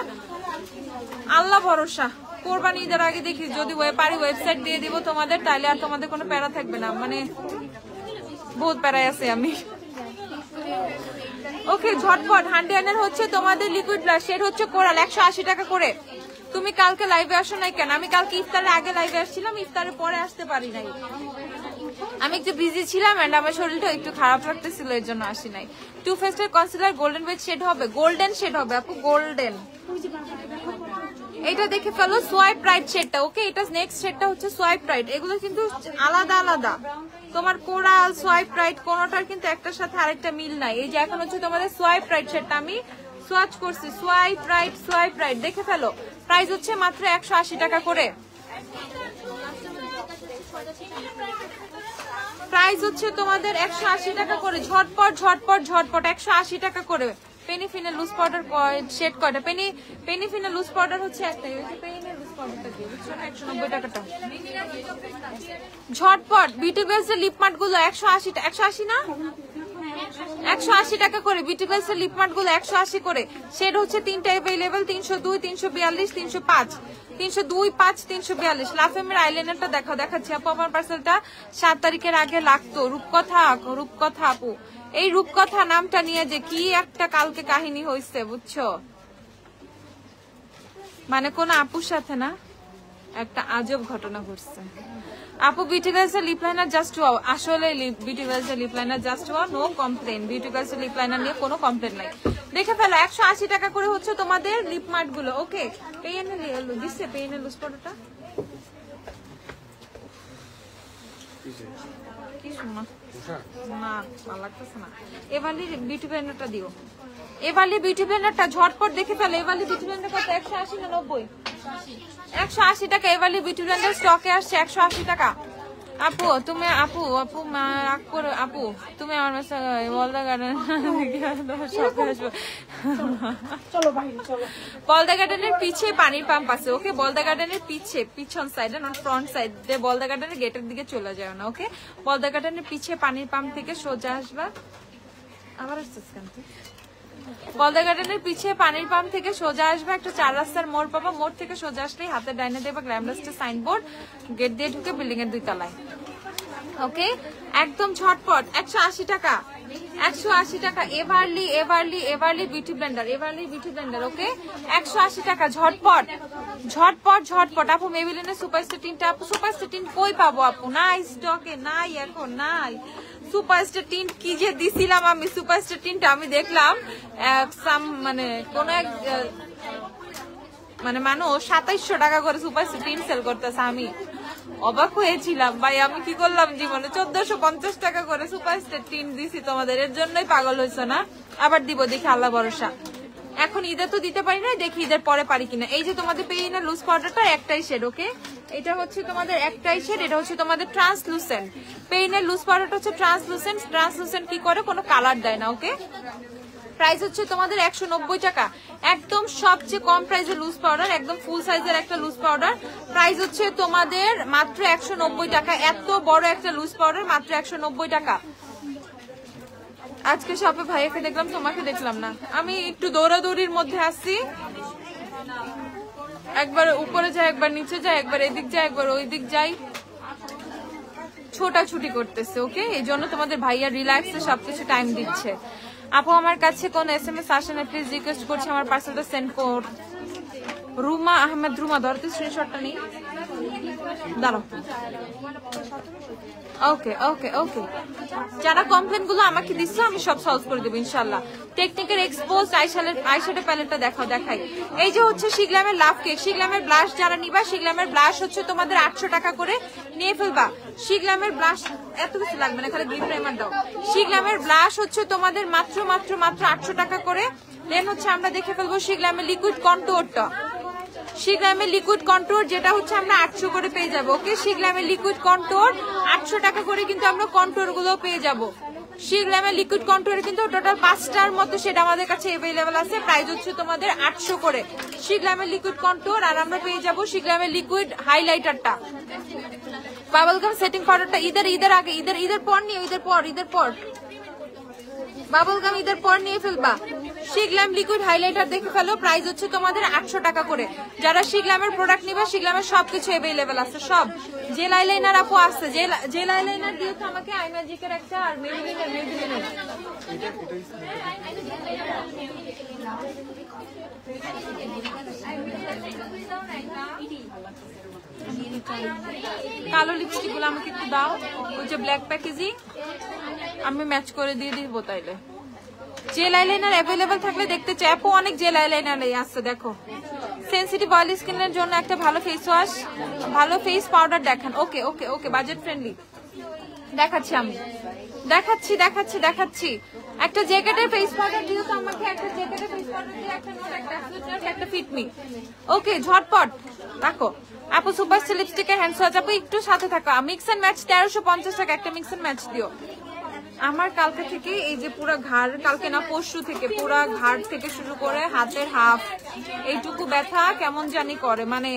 আল্লাহ ভরসা, কোরবানি ঈদের আগে দেখি যদি পারি ওয়েবসাইট দিয়ে দিব তোমাদের, তাইলে আর তোমাদের কোনো প্যারা থাকবে না, মানে বহুত প্যারায় আছে আমি। ওকে ঝটপট হান্ডিয়ানের হচ্ছে তোমাদের লিকুইড ব্লাশ শেড হচ্ছে কোরাল 180 টাকা করে। তুমি কালকে লাইভে আসো নাই কেন? আমি কালকে ইফতারের আগে লাইভে আসছিলাম, ইফতারের পরে আসতে পারি নাই, আমি একটু বিজি ছিলাম এন্ড আমার শরীরটা একটু খারাপ লাগতেছিল, এর জন্য আসি নাই। টু ফেস্টের কনসিলার গোল্ডেন বেজ শেড হবে, গোল্ডেন শেড হবে আপু, গোল্ডেন। এটা দেখে ফেলো সোয়াইপ রাইট শেডটা, ওকে, এটা নেক্সট শেডটা হচ্ছে সোয়াইপ রাইট। এগুলো কিন্তু আলাদা আলাদা, তোমার কোরাল সোয়াইপ রাইট কোনোটার কিন্তু একটার সাথে আরেকটা মিল নাই। এই যে এখন হচ্ছে তোমাদের সোয়াইপ রাইট শেডটা আমি সোয়াচ করছি, সোয়াইপ রাইট দেখে ফেলো। প্রাইস হচ্ছে মাত্র 180 টাকা করে, প্রাইস হচ্ছে তোমাদের 180 টাকা করে। ঝটপট 180 টাকা করে। পেনিফিনের লুজ পাউডার শেড কয়টা? পেনিফিনের লুজ পাউডার হচ্ছে একটাই, ওই যে পেনির লুজ পাউডারটা দিয়ে বুঝছো না, 190 টাকাটা। ঝটপট বিউটি বেলস এর লিপ মার্ট গুলো 180 না, 180 টাকা করে। বিউটি বেলস এর লিপ মার্ট গুলো 180 করে। শেড হচ্ছে 3টা अवेलेबल, 302, 342, 305, 302, 5, 342। লাফেমের আইলাইনারটা দেখাচ্ছি আপু, আমার পার্সেলটা 7 তারিখের আগে লাগতো। রূপকথা আপু, এই রূপকথা নামটা নিয়ে যে কি একটা কালকে কাহিনী হয়েছে বুঝছো, মানে কোন আপুর সাথে না, একটা আজব ঘটনা ঘটছে। আপু বিউটি গার্লস এর লিপ লাইনার জাস্ট ওয়াও, আসলে বিউটি গার্লস এর lip liner just wow, no complain. Beauty girls এর লিপ লাইনার নিয়ে কোনো কমপ্লেন নাই। দেখে ফেলো 180 টাকা করে হচ্ছে তোমাদের লিপ মার্ট গুলো, ওকে। পেইনের লুজ পাউডারটা কি শোনা না, ভালো লাগতেছে না। এভালির বিউটি ব্লেন্ডারটা দিও, এভালি বিউটি ব্লেন্ডারটা ঝটপট দেখে ফেলো। এভালি বিউটি ব্লেন্ডার কত? 180 না 90? 180 টাকা। এভালি বিউটি ব্লেন্ডার স্টকে আসছে 180 টাকা। আপু তুমি আপু তুমি আমার বলদা গার্ডেন বলদা গার্ডেনের পিছে পানির পাম্প আছে, ওকে। বলদা গার্ডেনের পিছন সাইডে, নট ফ্রন্ট সাইড, বলদা গার্ডেনের গেটের দিকে চলে যায় না, ওকে। বলদা গার্ডেনের পিছে পানির পাম্প থেকে সোজা আসবা, আবার আসছিস কেন তুই? বলদা গার্ডেনের পিছে পানির পাম্প থেকে সোজা আসবে, একটা 4 রাস্তার মোড় পাবা, মোড় থেকে সোজা আসলেই হাতের ডাইনে দেবা গ্ল্যামডাস্টের সাইনবোর্ড, গেট দিয়ে ঢুকে বিল্ডিং এর 2 তলায়, ওকে। একদম ঝটপট 180 টাকা, 180 টাকা। এভারলি বিউটি ব্লেন্ডার, ওকে, 180 টাকা। ঝটপট আপু মেবিলিনের সুপারস্টার টিনটা, আপু সুপারস্টার টিন কই পাবো আপু? নাই স্টকে, নাই, এখন নাই। সুপারস্টার টিন কি যে দিছিলাম আমি, সুপারস্টার টিনটা আমি দেখলাম মানে কোন এক মানে মানুষ 2700 টাকা করে সুপারস্টার টিন সেল করতেছে, আমি অবাক হয়েছিলাম ভাই। আমি কি করলাম জীবনে? 1450 টাকা করে সুপারস্টার টিন দিছি তোমাদের, এর জন্যই পাগল হয়েছে না? আবার দিব, দেখি আল্লাহ ভরসা। এখন ঈদে তো দিতে পারি না, দেখি ঈদের পরে পারি কিনা। এই যে তোমাদের পেইনের লুজ পাউডারটা একটাই শেড, ওকে। এটা হচ্ছে তোমাদের একটাই শেড, এটা হচ্ছে তোমাদের ট্রান্সলুসেন্ট। পেইনের লুজ পাউডারটা হচ্ছে ট্রান্সলুসেন্ট কি করে? কোনো কালার দেয় না, ওকে। প্রাইস হচ্ছে তোমাদের 190 টাকা, একদম সবচেয়ে কম প্রাইসের লুজ পাউডার, একদম ফুল সাইজের একটা লুজ পাউডার। প্রাইস হচ্ছে তোমাদের মাত্র 190 টাকা, এত বড় একটা লুজ পাউডার মাত্র 190 টাকা। আজকে শপে ভাইয়াকে দেখলাম, তোমাকে দেখলাম না, আমি একটু দৌড়াদৌড়ির মধ্যে আসছি, একবার উপরে যাই, একবার নিচে যাই, একবার এদিক যাই, একবার ওই দিক যাই, ছোটাছুটি করতেছে, ওকে। এই জন্য তোমাদের ভাইয়া রিল্যাক্সে সবকিছু টাইম দিচ্ছে। আপু আমার কাছে কোন SMS আসে না, প্লিজ রিকোয়েস্ট করছি আমার পার্সেলটা সেন্ড কর। রুমা আহমেদ, রুমা ধরতে স্ক্রিনশটটা নেই, দাঁড়াও। ওকে ওকে ওকে, যারা কমপ্লেন গুলো আমাকে দিচ্ছে আমি সব সলভ করে দেবো ইনশাল্লাহ। টেকনিকের এক্সপোজ আইশ্যাডো প্যালেটটা দেখাই। এই যে হচ্ছে শিগলামের লাভ কেক, শিগলামের ব্লাশ যারা নিবা, শিগলামের ব্লাশ হচ্ছে তোমাদের 800 টাকা করে নিয়ে ফেলবা। শিগলামের ব্লাশ এত কিছু লাগবে না, খালি গ্রিপ প্রাইমার দাও। শিগলামের ব্লাশ হচ্ছে তোমাদের মাত্র 800 টাকা করে। দেন হচ্ছে আমরা দেখে ফেলবো শিগলামের লিকুইড কন্ট্যুরটা। শিগলামের লিকুইড কন্ট্যুর যেটা হচ্ছে আমরা 800 করে পেয়ে যাবো। ওকে, শিগলামের লিকুইড কন্ট্যুর 800 টাকা করে কিন্তু আমরা কন্ট্যুর গুলো পেয়ে যাবো। শিগলামের লিকুইড কন্ট্যুর কিন্তু টোটাল 5টার মতো সেটা আমাদের কাছে अवेलेबल আছে। প্রাইস হচ্ছে তোমাদের 800 করে শিগলামের লিকুইড কন্ট্যুর। আর আমরা পেয়ে যাবো শিগলামের লিকুইড হাইলাইটারটা, বাবলগাম সেটিং পাউডারটা। ঈদের আগে, ঈদের পর নিয়ে, ঈদের পর বাবলগাম ঈদের পর নিয়ে ফেলবা। শিগলাম লিকুইড হাইলাইটার দেখে ফেলো, প্রাইস হচ্ছে তোমাদের 800 টাকা করে। যারা শিগলামের প্রোডাক্ট নিবে, শিগলামের সবকিছু अवेलेबल আছে, সব। জেল আইলাইনার আপু আছে, জেল আইলাইনার দিও তো আমাকে, আই ম্যাজিকের একটা আর মেবিলিনের। কালো লিপস্টিক গুলো আমাকে একটু দাও, ওই যে ব্ল্যাক প্যাকেজিং আমি ম্যাচ করে দিয়ে দিব তাইলে। জেল আইলাইনার अवेलेबल থাকলে দেখতে চাই আপু, অনেক জেল আইলাইনার আসছে দেখো। সেনসিটিভ অয়েলি স্কিনের জন্য একটা ভালো ফেস ওয়াশ, ভালো ফেস পাউডার দেখান। ওকে ওকে ওকে, বাজেট ফ্রেন্ডলি দেখাচ্ছি আমি, দেখাচ্ছি। একটা জ্যাকেটের ফেস পাউডার দিও তো আমাকে, একটা জ্যাকেটের ফেস পাউডার দিয়ে একটা নোট, একটা অ্যাসোসিয়েট, একটা ফিটমি। ওকে, ঝটপট রাখো আপু। সুপার লিপস্টিকের হ্যান্ড ওয়াশ আপু একটু সাথে থাকো। মিক্স এন্ড ম্যাচ 1350 টাকা, একটা মিক্স এন্ড ম্যাচ দিও। আমার কালকে থেকে এই যে পুরো ঘাড়, কালকে না পরশু থেকে পুরো ঘাড় থেকে শুরু করে হাতের হাফ এইটুকু ব্যথা কেমন জানি করে, মানে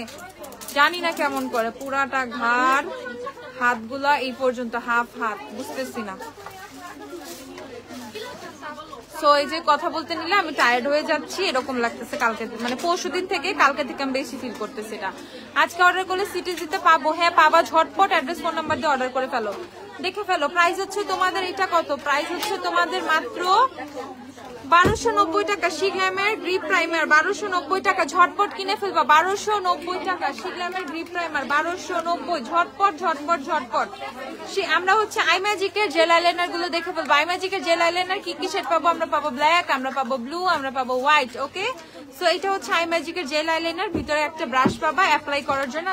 জানি না কেমন করে, পুরাটা ঘাড় হাতগুলা এই পর্যন্ত হাফ হাত, বুঝতেছি না। সো এই যে কথা বলতে নিলে আমি টায়ার্ড হয়ে যাচ্ছি এরকম লাগতেছে, কালকে মানে পরশুদিন থেকে, কালকে থেকে আমি বেশি ফিল করতেছি এটা। আজকে অর্ডার করলে সিটিজিতে পাবো? হ্যাঁ পাবা, ঝটপট অ্যাড্রেস ফোন নাম্বার দিয়ে অর্ডার করে ফেলো, দেখে ফেলো। প্রাইস হচ্ছে তোমাদের এটা কত, প্রাইস হচ্ছে তোমাদের মাত্র 1290 টাকা। শিগলামের গ্রিপ প্রাইমার 1290 টাকা, ঝটপট কিনে ফেলবা। 1290 টাকা শিগলামের গ্রিপ প্রাইমার, 1290, ঝটপট। আমরা হচ্ছে আই ম্যাজিকের জেল আইলাইনার গুলো দেখে ফেলবো। আই ম্যাজিকের জেল আইলাইনার কি কি শেড পাবো? আমরা পাবো ব্ল্যাক, আমরা পাবো ব্লু, আমরা পাবো হোয়াইট। ওকে, সো এটা হচ্ছে আই ম্যাজিকের জেল আইলাইনার, ভিতরে একটা ব্রাশ পাবা অ্যাপ্লাই করার জন্য,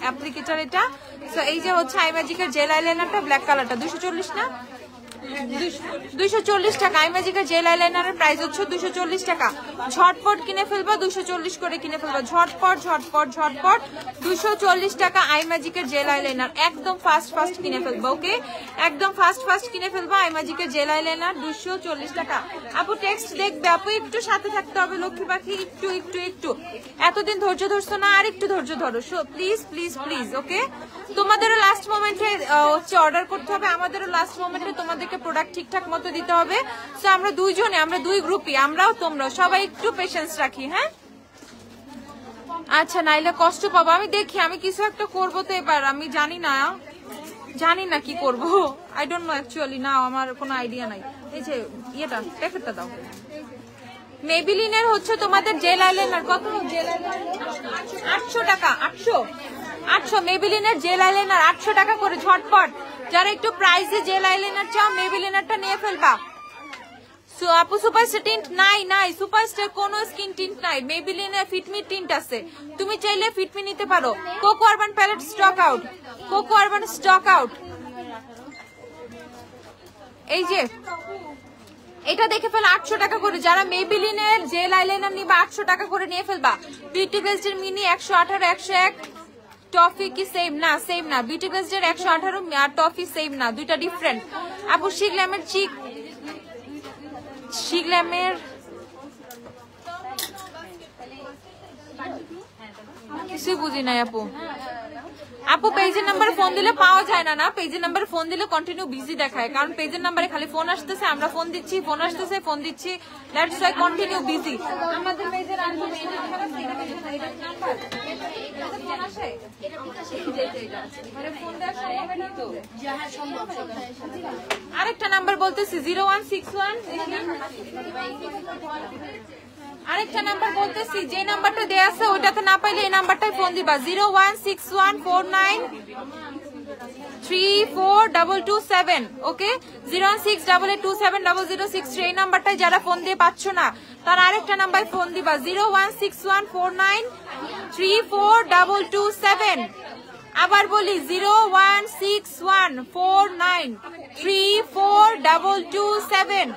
অ্যাপ্লিকেটর এটা। সো এই যে হচ্ছে আই ম্যাজিকের জেল আইলাইনারটা, ব্ল্যাক কালারটা 240 না 240 টাকা। আই ম্যাজিকের জেল আইলাইনারের প্রাইস হচ্ছে 240 টাকা। ঝটপট কিনে ফেলবা, 240 করে কিনে ফেলবা, ঝটপট 240 টাকা আই ম্যাজিকের জেল আইলাইনার। একদম ফাস্ট কিনে ফেলবা। ওকে, একদম ফাস্ট কিনে ফেলবা আই ম্যাজিকের জেল আইলাইনার, 240 টাকা। আপু টেক্সট দেখবে আপু, একটু সাথে থাকতে হবে লক্ষ্মী পাখি, একটু এতদিন ধৈর্য ধরছো না, আর একটু ধৈর্য ধরো প্লিজ। ওকে, তোমাদেরও লাস্ট মোমেন্টে হচ্ছে অর্ডার করতে হবে, আমাদেরও লাস্ট মোমেন্টে তোমাদেরকে প্রোডাক্ট ঠিকঠাক মতো দিতে হবে। সো আমরা আমরা দুই গ্রুপই, আমরাও তোমরাও সবাই একটু পেশেন্স রাখি। হ্যাঁ আচ্ছা, নাইলে কষ্ট পাবো। আমি দেখি, আমি কিছু একটা করবো তো এবার, আমি জানি না কি করব, আই ডোন্ট নো অ্যাকচুয়ালি, না আমার কোনো আইডিয়া নাই। এই যে ইয়েটা প্যাকেটটা দাও। মেবিলিনের হচ্ছে তোমাদের জেল আইলাইনার কত? জেল আইলাইনার 800 টাকা, 800 মেবিলিনের জেল আইলাইনার 800 টাকা করে। ঝটপট যারা একটু প্রাইসে জেল আইলাইনার চাও, মেবিলিনারটা নিয়ে ফেলবা। সো আপু সুপারস্টার টিন্ট নাই, সুপারস্টার কোনো স্কিন টিন্ট নাই। মেবিলিনের ফিটমি টিন্ট আছে, তুমি চাইলে ফিটমি নিতে পারো। Coco urban palette stock out, এই যে এটা দেখে ফেলো 800 টাকা করে। যারা মেবিলিনের জেল আইলাইনার নিবা 800 টাকা করে নিয়ে ফেলবা। বিউটি বেস্টের মিনি 118, 101 টফি কি সেম না, বিউটি বেস্টের 118 আর টফি সেম না, দুইটা ডিফারেন্ট। আপু শিগলামের কিছুই বুঝি নাই আপু পেজের নাম্বার ফোন দিলে পাওয়া যায় না, পেজের নাম্বার ফোন দিলে কন্টিনিউ বিজি দেখায়, কারণ পেজের নাম্বারে খালি ফোন আসতেছে, আমরা ফোন দিচ্ছি, ফোন দিচ্ছি, দ্যাটস ওয়াই কন্টিনিউ বিজি। আমাদের পেজের আরেকটা নাম্বার বলতেছি 0161, আরেকটা নাম্বার বলতেছি, যে নাম্বারটা দেয়া আছে ওইটাতে না পাইলে এই নাম্বারটাই ফোন দিবা, 016149 342227 ওকে 01688270063 এই নাম্বারটায় যারা ফোন দিয়ে পাচ্ছ না তার আরেকটা নাম্বারে ফোন দিবা 01614934227 আবার বলি 01614934227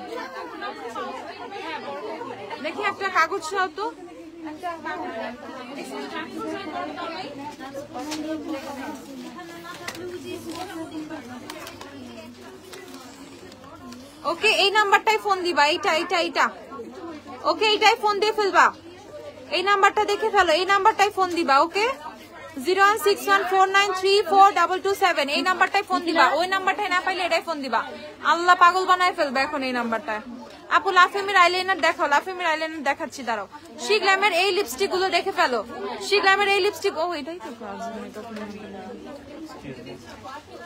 দেখি একটা কাগজ সহ তো ওকে এই নাম্বারটাই ফোন দিবা এইটা ওকে এইটাই ফোন দিয়ে ফেলবা এই নাম্বারটা দেখে ফেলো এই নাম্বারটাই ফোন দিবা ওকে 01614934227 এই নাম্বারটাই ফোন দিবা ওই নাম্বারটাই না পাইলে এটাই ফোন দিবা আল্লাহ পাগল বানায় ফেলবে এখন এই নাম্বারটায় আপু লাফেমির আইলাইনার দেখাও লাফেমির আইলাইনার দেখাচ্ছি দাঁড়াও শিগ্ল্যামের এই লিপস্টিক গুলো দেখে ফেলো শিগ্ল্যামের এই লিপস্টিক ও এটাই তো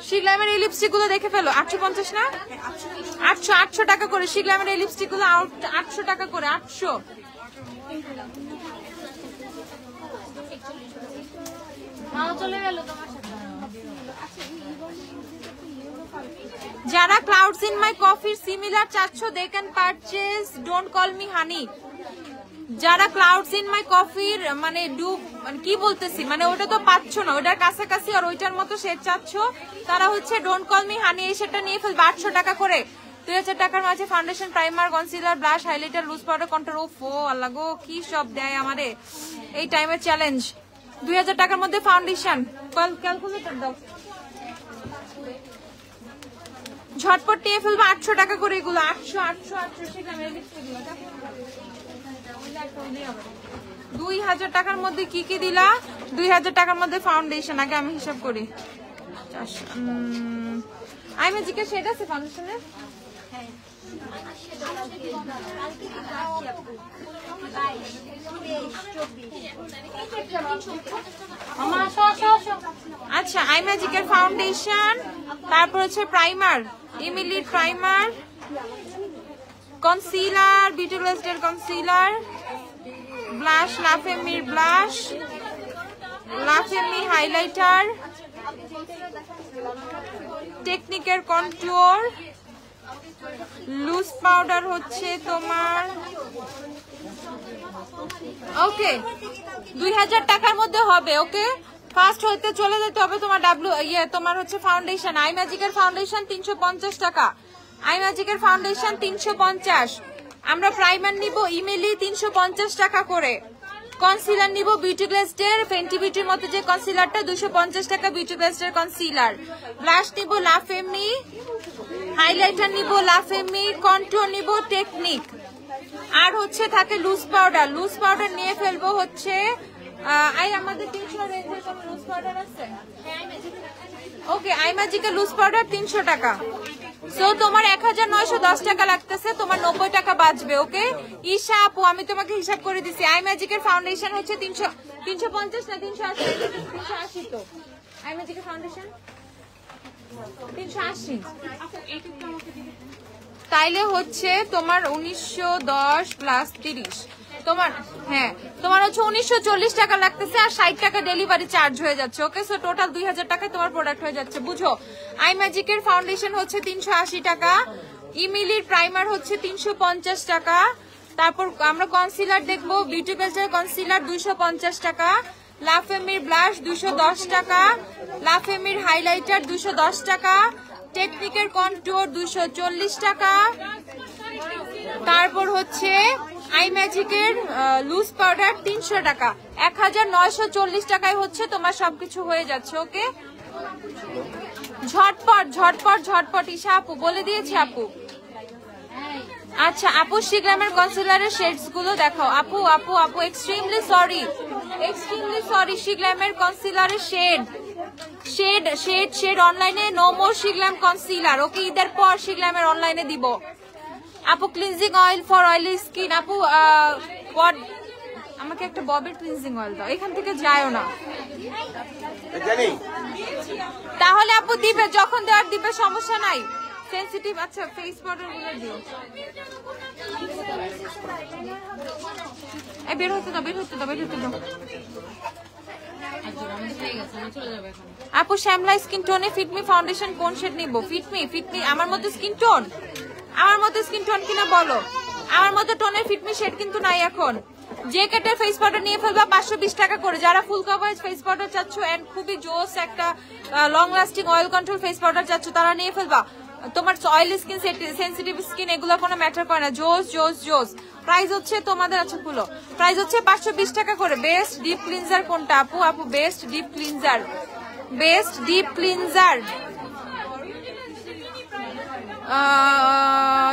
শিগ্ল্যামের এই লিপস্টিক গুলো দেখে ফেলো 850 না 800 টাকা করে শিগ্ল্যামের এই লিপস্টিক গুলো 800 টাকা করে 800 চলে গেল তোমার সাথে যারা ক্লাউডস ইন মাই কফির সিমিলার চাচ্ছ they can purchase don't call me honey যারা ক্লাউডস ইন মাই কফির মানে কি বলতেছি মানে ওটা তো পাচ্ছ না ওটার কাছাকাছি আর ওইটার মতো শেড চাচ্ছ তারা হচ্ছে ডোন্ট কল মি হানি এই শেডটা নিয়ে ফেলবে 800 টাকা করে 2000 টাকার মাঝে foundation primer concealer blush highlighter loose powder control ওফো আল্লাহ গো কি সব দেয় আমারে এই টাইমের চ্যালেঞ্জ 2000 টাকার মধ্যে ফাউন্ডেশন ক্যালকুলেটর দাও ঝটপট নিয়ে ফেলবো 800 টাকা করে এগুলো 2000 টাকার মধ্যে কি কি দিলা 2000 টাকার মধ্যে ফাউন্ডেশন আগে আমি হিসাব করি আই ম্যাজিকের শেড আছে ফাউন্ডেশনের আচ্ছা আই ম্যাজিকের ফাউন্ডেশন তারপর হচ্ছে প্রাইমার ইমিলির প্রাইমার কনসিলার বিউটি ব্লেস্টের কনসিলার ব্লাশ লাফেমির ব্লাশ লাফেমি হাইলাইটার টেকনিকের কন্ট্যুর লুজ পাউডার হচ্ছে তোমার ওকে 2000 টাকার মধ্যে হবে ওকে ফার্স্ট হইতে চলে যেতে হবে তোমার তোমার হচ্ছে ফাউন্ডেশন আই ম্যাজিকের ফাউন্ডেশন 350 টাকা আই ম্যাজিকের ফাউন্ডেশন 350 আমরা প্রাইমার নিব ইমেলি 350 টাকা করে কনসিলার নিব বিউটি ব্লেস্টের ফেন্টি বিউটির মতো যে কনসিলারটা 250 টাকা বিউটি ব্লেস্টের কনসিলার ব্লাশ নিব লাফেমি হাইলাইটার নিব লাফেমি কন্ট্যুর নিব টেকনিক আর হচ্ছে থাকে লুজ পাউডার নিয়ে ফেলবো হচ্ছে আমাদের 300 রেঞ্জের কোন লুজ পাউডার আছে ওকে আই ম্যাজিকের লুজ পাউডার 300 টাকা সো তোমার 1910 টাকা লাগতেছে তোমার 90 টাকা বাঁচবে ওকে ঈশা আপু আমি তোমাকে হিসাব করে দিছি আই ম্যাজিকের ফাউন্ডেশন হচ্ছে 350 না 380 তো আই ম্যাজিকের ফাউন্ডেশন 380 তাইলে হচ্ছে তোমার 1910 প্লাস 30 তোমার হ্যাঁ তোমার হচ্ছে 1940 টাকা লাগতেছে আর 60 টাকা ডেলিভারি চার্জ হয়ে যাচ্ছে ওকে সো টোটাল 2000 টাকায় তোমার প্রোডাক্ট হয়ে যাচ্ছে বুঝো আই ম্যাজিকের ফাউন্ডেশন হচ্ছে 380 টাকা ইমিলির প্রাইমার হচ্ছে 350 টাকা তারপর আমরা কনসিলার দেখবো বিউটি বেস্টের কনসিলার 250 টাকা লাফেমির ব্লাশ 210 টাকা লাফেমির হাইলাইটার 210 টাকা টেকনিকের কন্ট্যুর 240 টাকা তারপর হচ্ছে আই ম্যাজিকের লুজ পাউডার 300 টাকা 1940 টাকায় হচ্ছে তোমার সবকিছু হয়ে যাচ্ছে ওকে ঝটপট ঈশা আপু বলে দিয়েছি আপু আচ্ছা আপু শিগ্রামের কনসিলারের শেডস গুলো দেখাও আপু এক্সট্রিমলি সরি শিগ্রামের কনসিলারের শেড অনলাইনে নো মোর শিগ্রাম কনসিলার ওকে ঈদের পর শিগ্রামের অনলাইনে দিব আপু cleansing oil for oily skin আপু আমাকে একটা ববির ক্লিনজিং অয়েল দাও এখান থেকে যায়ও না তাহলে আপু দিবে যখন দেওয়ার দিবে সমস্যা নাই সেনসিটিভ আচ্ছা ফেস পাউডার গুলো দিও বের হতে দাও আপু শ্যামলা স্কিন টোনে ফিটমি ফাউন্ডেশন কোন শেড নিব? ফিটমি আমার মতো স্কিন টোন, আমার মতো স্কিন টোন কিনা বলো। আমার মতো টোনের ফিটমি শেড কিন্তু নাই এখন। যে কেটের ফেস পাউডার নিয়ে ফেলবা 520 টাকা করে। যারা ফুল কভারেজ ফেস পাউডার চাচ্ছ এন্ড খুবই জোস একটা long lasting oil control face powder চাচ্ছ তারা নিয়ে ফেলবা। তোমার অয়েল স্কিন, সেনসিটিভ স্কিন এগুলো কোনো ম্যাটার করে না। জোস জোস জোস। প্রাইস হচ্ছে তোমাদের, আচ্ছা খুলো, প্রাইস হচ্ছে 520 টাকা করে। বেস্ট ডিপ ক্লিনজার কোনটা আপু? আপু best deep cleanser, best deep cleanser,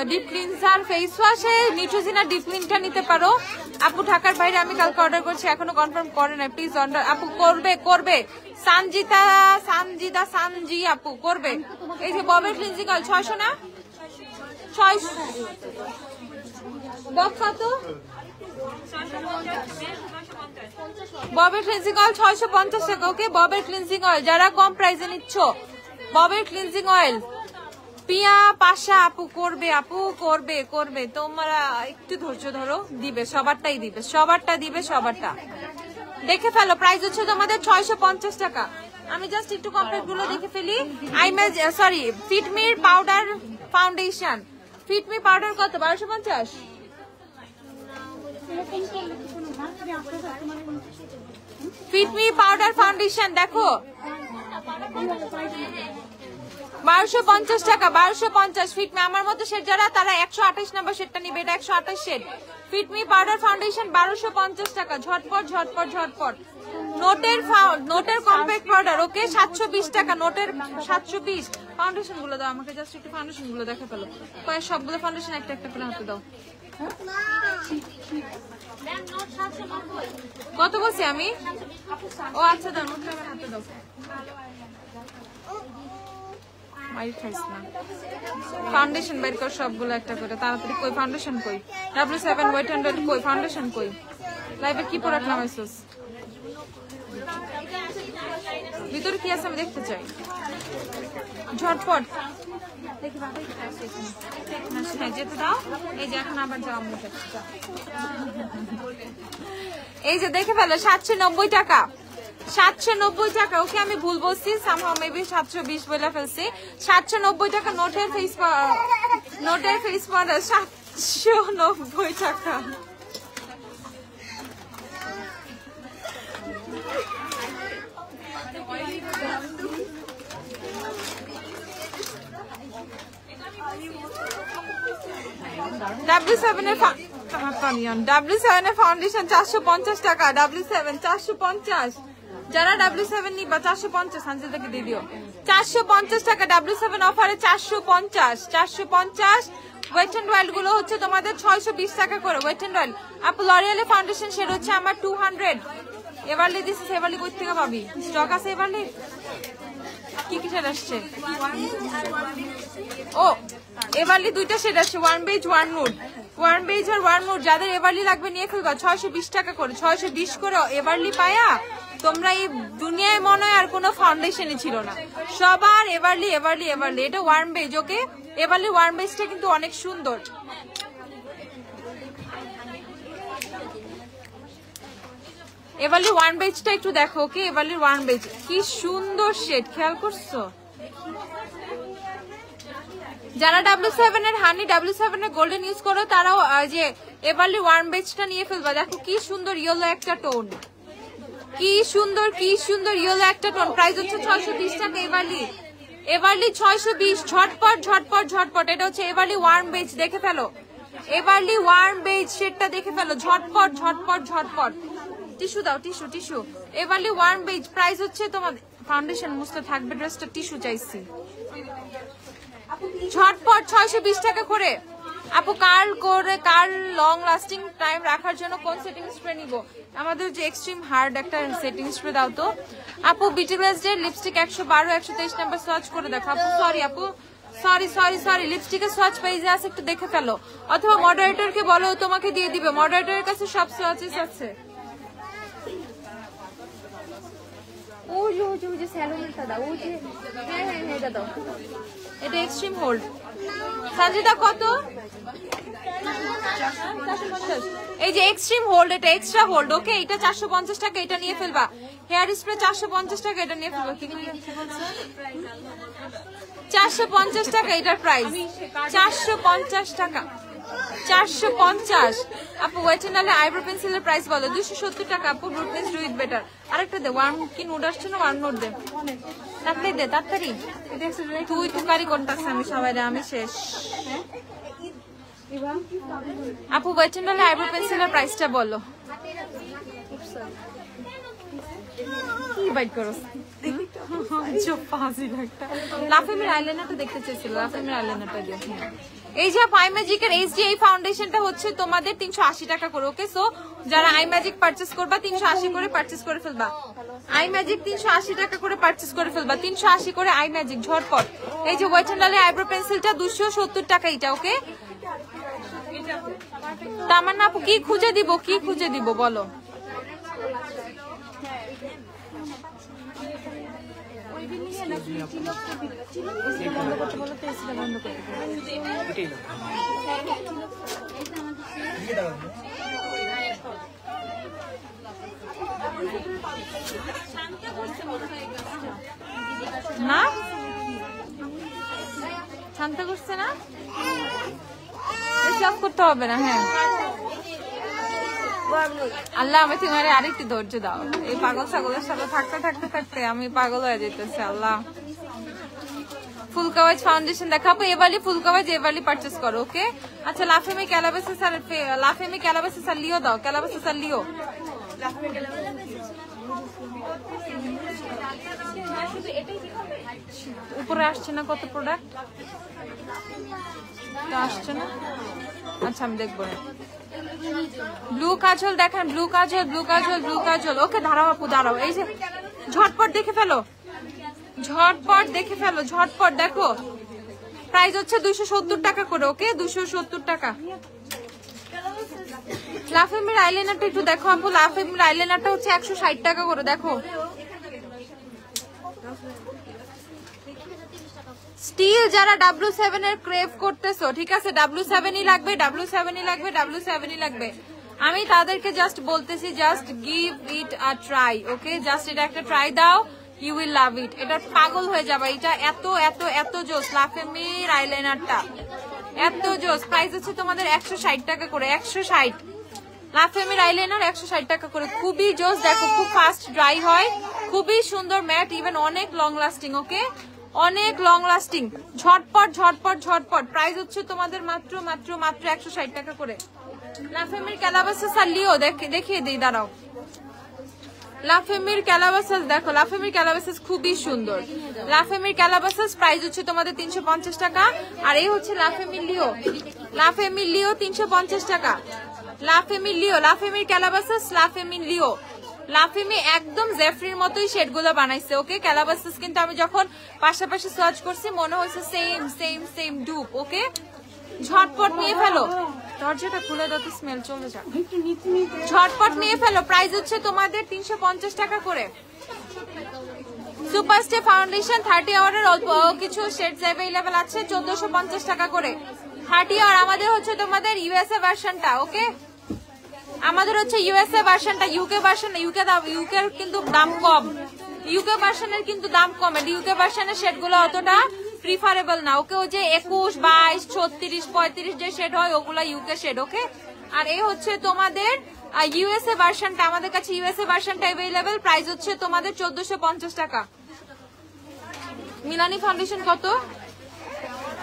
deep cleanser face ওয়াশে নিউট্রিজিনা ডিপ ক্লিনটা নিতে পারো আপু। ঢাকার বাইরে আমি কালকে অর্ডার করছি, এখনো কনফার্ম করে না, প্লিজ অর্ডার আপু। করবে সানজি আপু করবে। এই যে ববের ক্লিনজিং অয়েল 600 না 600 বব কত? ববের ক্লিনজিং অয়েল 650 টাকা। ওকে ববের ক্লিনজিং অয়েল যারা কম প্রাইসে নিচ্ছ, ববের ক্লিনজিং অয়েল পিয়া পাশা আপু করবে, আপু করবে। তোমরা একটু ধৈর্য ধরো, দিবে সবারটাই দিবে, সবারটা দেখে ফেলো। প্রাইস হচ্ছে তোমাদের 650 টাকা। আমি জাস্ট একটু কমপ্লিট গুলো দেখে ফেলি। ফিটমির পাউডার ফাউন্ডেশন, ফিটমি পাউডার কত? 1250। ফিটমি পাউডার ফাউন্ডেশন দেখো 1250 টাকা, 1250। ফিটমি আমার মতো শেড যারা তারা 128 নাম্বার শেডটা নিবে, এটা 128 শেড। ফিটমি পাউডার ফাউন্ডেশন 1250 টাকা। ঝটপট। নোটের কম্প্যাক্ট পাউডার ওকে 720 টাকা। নোটের 720। ফাউন্ডেশন গুলো দাও আমাকে, জাস্ট একটু ফাউন্ডেশন গুলো দেখে ফেলো। কয়েক সবগুলো ফাউন্ডেশন একটা করে হাতে দাও। কত বলছি আমি? ও আচ্ছা দাও, নোটটা হাতে দাও। ফাউন্ডেশন বের কর সবগুলো একটা করে তাড়াতাড়ি। কই ফাউন্ডেশন কই? W7 ওয়েট এন্ড কই? ফাউন্ডেশন কই? লাইভে কি প্রোডাক্ট নামাইছস? ভিতরে কি আছে আমি দেখতে চাই। ঝটপট দেখি বাবা হ্যাঁ যেতে দাও। এই যে এখন আবার যাও আমরা। এই যে দেখে ফেলো 790 টাকা, 790 টাকা। ওকে আমি ভুল বলছি, সামহাও মেবি 720 বলে ফেলছি। 790 টাকা নোটের ফেস পাউডার 790 টাকা। W7 এর ফাউন্ডেশন 450 টাকা। W7 450। যারা W7 নিবা 450 সানজিদাকে দিয়ে দিও। 450 টাকা W7 অফারে 450। ওয়েট এন্ড অয়েল গুলো হচ্ছে তোমাদের 620 টাকা করে। ওয়েট এন্ড অয়েল আপু লরিয়ালের ফাউন্ডেশন শেড হচ্ছে আমার 200। এভারলি দিস এভারলি কই থেকে পাবি? স্টক আছে এভারলি? কি শেড আসছে? ও এভারলি দুইটা শেড আসছে, ওয়ান বেজ ওয়ান নুড। যাদের এভারলি লাগবে নিয়ে ফেলবা। 620 টাকা করে, 620 করে এভারলি পায়া তোমরা এই দুনিয়ায় মনে হয় আর কোনো ফাউন্ডেশনই ছিল না, সবার এভারলি। এটা ওয়ার্ম বেজ। ওকে এভারলি ওয়ার্ম বেজটা কিন্তু অনেক সুন্দর। এভারলি ওয়ার্ম বেজটা একটু দেখো। ওকে এভারলি ওয়ার্ম বেজ কি সুন্দর শেড, খেয়াল করছো? যারা W7 এর হানি W7 এর গোল্ডেন ইউজ করো তারাও যে এভারলি ওয়ার্ম বেজটা নিয়ে ফেলবা। দেখো কি সুন্দর ইয়েলো একটা টোন, কি সুন্দর ইয়েলো একটা টোন। প্রাইস হচ্ছে 620 টাকা। এভারলি 620। ঝটপট। এটা হচ্ছে এভারলি ওয়ার্ম বেজ, দেখে ফেলো। এভারলি ওয়ার্ম বেজ শেডটা দেখে ফেলো। ঝটপট। টিস্যু দাও, টিস্যু। এভারলি ওয়ার্ম বেজ প্রাইস হচ্ছে তোমার ফাউন্ডেশন মুছতে থাকবে ড্রেসটা, টিস্যু চাইছি। ঝটপট 620 টাকা করে। আপু কার্ল লং লাস্টিং টাইম রাখার জন্য কোন সেটিং স্প্রে নিব? আমাদের যে এক্সট্রিম হার্ড একটা সেটিং স্প্রে দাও তো। আপু beauty glazed lipstick 112 123 number search করে দেখো। আপু সরি লিপস্টিকের সোয়াচ পেজে আছে, একটু দেখে ফেলো। অথবা মডারেটরকে বলো তোমাকে দিয়ে দিবে, মডারেটরের কাছে সব সোয়াচেস আছে। এটা এক্সট্রিম হোল্ড। সঞ্জিতা কত? এই যে এক্সট্রিম হোল্ড, এটা এক্সট্রা হোল্ড, ওকে? এটা 450 টাকা, এটা নিয়ে ফেলবা। হেয়ার স্প্রে 450 টাকা, এটা নিয়ে ফেলবা। 450 টাকা এটার প্রাইস, 450 টাকা, 450। আপু ওয়েট এন্ড আইব্রো পেন্সিলের প্রাইস বলো। 270 টাকা আপু। Please do it better. আরেকটা দে, ওয়ার্ম কি নোট আসছে না? ওয়ার্ম নোট দে, তাড়াতাড়ি দে, তাড়াতাড়ি। তুই তুকারি করতেছ, আমি সবাই আমি শেষ। আপু ওয়েট এন্ড আইব্রো পেন্সিলের প্রাইসটা বলো। কি বাইট করো? লাফেমির আইলাইনারটা দেখতে চেয়েছিল, লাফেমির আইলাইনারটা দিয়ে। এই যে আইম্যাজিকের এইচডি ফাউন্ডেশনটা হচ্ছে তোমাদের 380 টাকা করে, ওকে? সো যারা আইম্যাজিক পারচেজ করবা 380 করে পারচেজ করে ফেলবা। আইম্যাজিক 380 টাকা করে পারচেজ করে ফেলবা, 380 করে আইম্যাজিক ঝটপট। এই যে ওয়েট এন্ড আইব্রো পেন্সিলটা 270 টাকা এটা, ওকে? তামান্না আপু কি খুঁজে দিব, কি খুঁজে দিব বলো? না শান্ত করছে না, সব করতে হবে না। হ্যাঁ আল্লাহ আমি তোমার আরেকটু ধৈর্য দাও। এই পাগল ছাগলের সাথে থাকতে থাকতে থাকতে আমি পাগল হয়ে যেতেছি। আল্লাহ ফুল কাওয়াজ ফাউন্ডেশন দেখাবো, এবারই ফুল কাওয়াজ এবারই পারচেজ করো, ওকে? আচ্ছা লাফেমি ক্যালাবাসিস আর লাফেমি ক্যালাবাসিস আর লিও দাও, ক্যালাবাসিস আর লিও। উপরে আসছে না কত প্রোডাক্ট আসছে না। আচ্ছা আমি দেখবো না। ব্লু কাজল দেখেন, ব্লু কাজল, ব্লু কাজল, ব্লু কাজল, ওকে? দাঁড়াও আপু দাঁড়াও, এই যে ঝটপট দেখে ফেলো, ঝটপট দেখে ফেলো, ঝটপট দেখো। প্রাইস হচ্ছে 270 টাকা করে, ওকে? 270 টাকা। লাফেমির আইলাইনারটা একটু দেখো আপু, লাফেমির আইলাইনারটা হচ্ছে 160 টাকা করে, দেখো। স্টিল যারা W7 এর ক্রেভ করতেছো, ঠিক আছে? W7 ই লাগবে, W7 ই লাগবে, W7 ই লাগবে। আমি তাদেরকে জাস্ট বলতেছি, just give it a try, okay? Just এটা একটা ট্রাই দাও, ইউ উইল লাভ ইট। এটা পাগল হয়ে যাবে, এটা এত এত এত জোস। লাফেমির আইলাইনারটা এত জোস। প্রাইস হচ্ছে তোমাদের 160 টাকা করে, 160। লাফেমির আইলাইনার 160 টাকা করে, খুবই জোস। দেখো খুব ফাস্ট ড্রাই হয়, খুবই সুন্দর ম্যাট, ইভেন অনেক লং লাস্টিং, ওকে? অনেক লং লাস্টিং। ঝটপট ঝটপট ঝটপট। প্রাইস হচ্ছে তোমাদের মাত্র মাত্র মাত্র 160 টাকা করে। লাফেমির ক্যালাবাসাস আর লিও দেখিয়ে দিই, দাঁড়াও। লাফেমির ক্যালাবাসাস দেখো, লাফেমির ক্যালাবাসাস খুবই সুন্দর। লাফেমির ক্যালাবাসাস প্রাইস হচ্ছে তোমাদের 350 টাকা। আর এই হচ্ছে লাফেমির লিও, লাফেমির লিও 350 টাকা। লাফেমির লিও, লাফেমির ক্যালাবাসাস, লাফেমির লিও। লাফেমি একদম জেফরির মতোই শেডগুলো বানাইছে, ওকে? ক্যালাবাসাস কিন্তু আমি যখন পাশাপাশি সার্চ করছি মনে হয়েছে সেম সেম সেম ডুপ, ওকে? ঝটপট নিয়ে ফেলো, দরজাটা খুলে দাও তো, স্মেল চলে যাক। ঝটপট নিয়ে ফেলো। প্রাইস হচ্ছে তোমাদের 350 টাকা করে। সুপার স্টে ফাউন্ডেশন 30 আওয়ারের অল্প কিছু শেডস अवेलेबल আছে, 1450 টাকা করে। 30 আওয়ার আমাদের হচ্ছে তোমাদের ইউএসএ ভার্সনটা, ওকে? আমাদের হচ্ছে ইউএসএ ভার্সনটা, ইউকে ভার্সন, ইউকে কিন্তু দাম কম, ইউকে ভার্সনের কিন্তু দাম কম। ইউকে ভার্সনের শেডগুলো অতটা প্রিফারেবল না, ওকে? ওই যে 21, 22, 36, 35 যে শেড হয় ওগুলা ইউকে শেড, ওকে? আর এই হচ্ছে তোমাদের ইউএসএ ভার্সনটা, আমাদের কাছে ইউএসএ ভার্সনটা अवेलेबल। প্রাইস হচ্ছে তোমাদের 1450 টাকা। মিলানি ফাউন্ডেশন কত?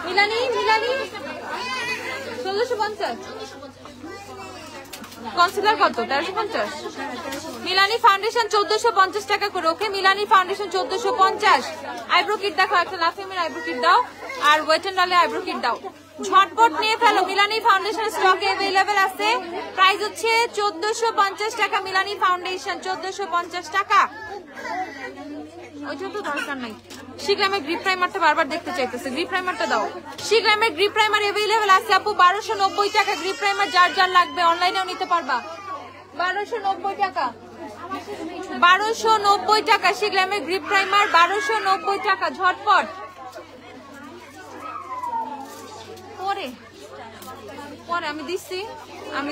মিলানি মিলানি 1450। কনসিলার কত? 1350। মিলানি ফাউন্ডেশন 1450 টাকা করে, ওকে? মিলানি ফাউন্ডেশন 1450। আইব্রো কিট দেখো, একটা লাফেমির আইব্রো কিট দাও, আর ওয়েট এন্ড ডালে আইব্রো কিট দাও। ঝটপট নিয়ে ফেলো। মিলানি ফাউন্ডেশন স্টকে अवेलेबल আছে। প্রাইস হচ্ছে 1450 টাকা। মিলানি ফাউন্ডেশন 1450 টাকা। ওইটা তো দরকার নাই। শিগ্রামের গ্রিপ প্রাইমারটা বারবার দেখতে চাইতেছে, গ্রিপ প্রাইমারটা দাও। শিগ্রামের গ্রিপ প্রাইমার अवेलेबल আছে আপু, 1290 টাকা। গ্রিপ প্রাইমার যার যার লাগবে অনলাইনেও নিতে পারবা। 1290 টাকা, 1290 টাকা। শিগ্রামের গ্রিপ প্রাইমার 1290 টাকা। ঝটপট পরে পরে আমি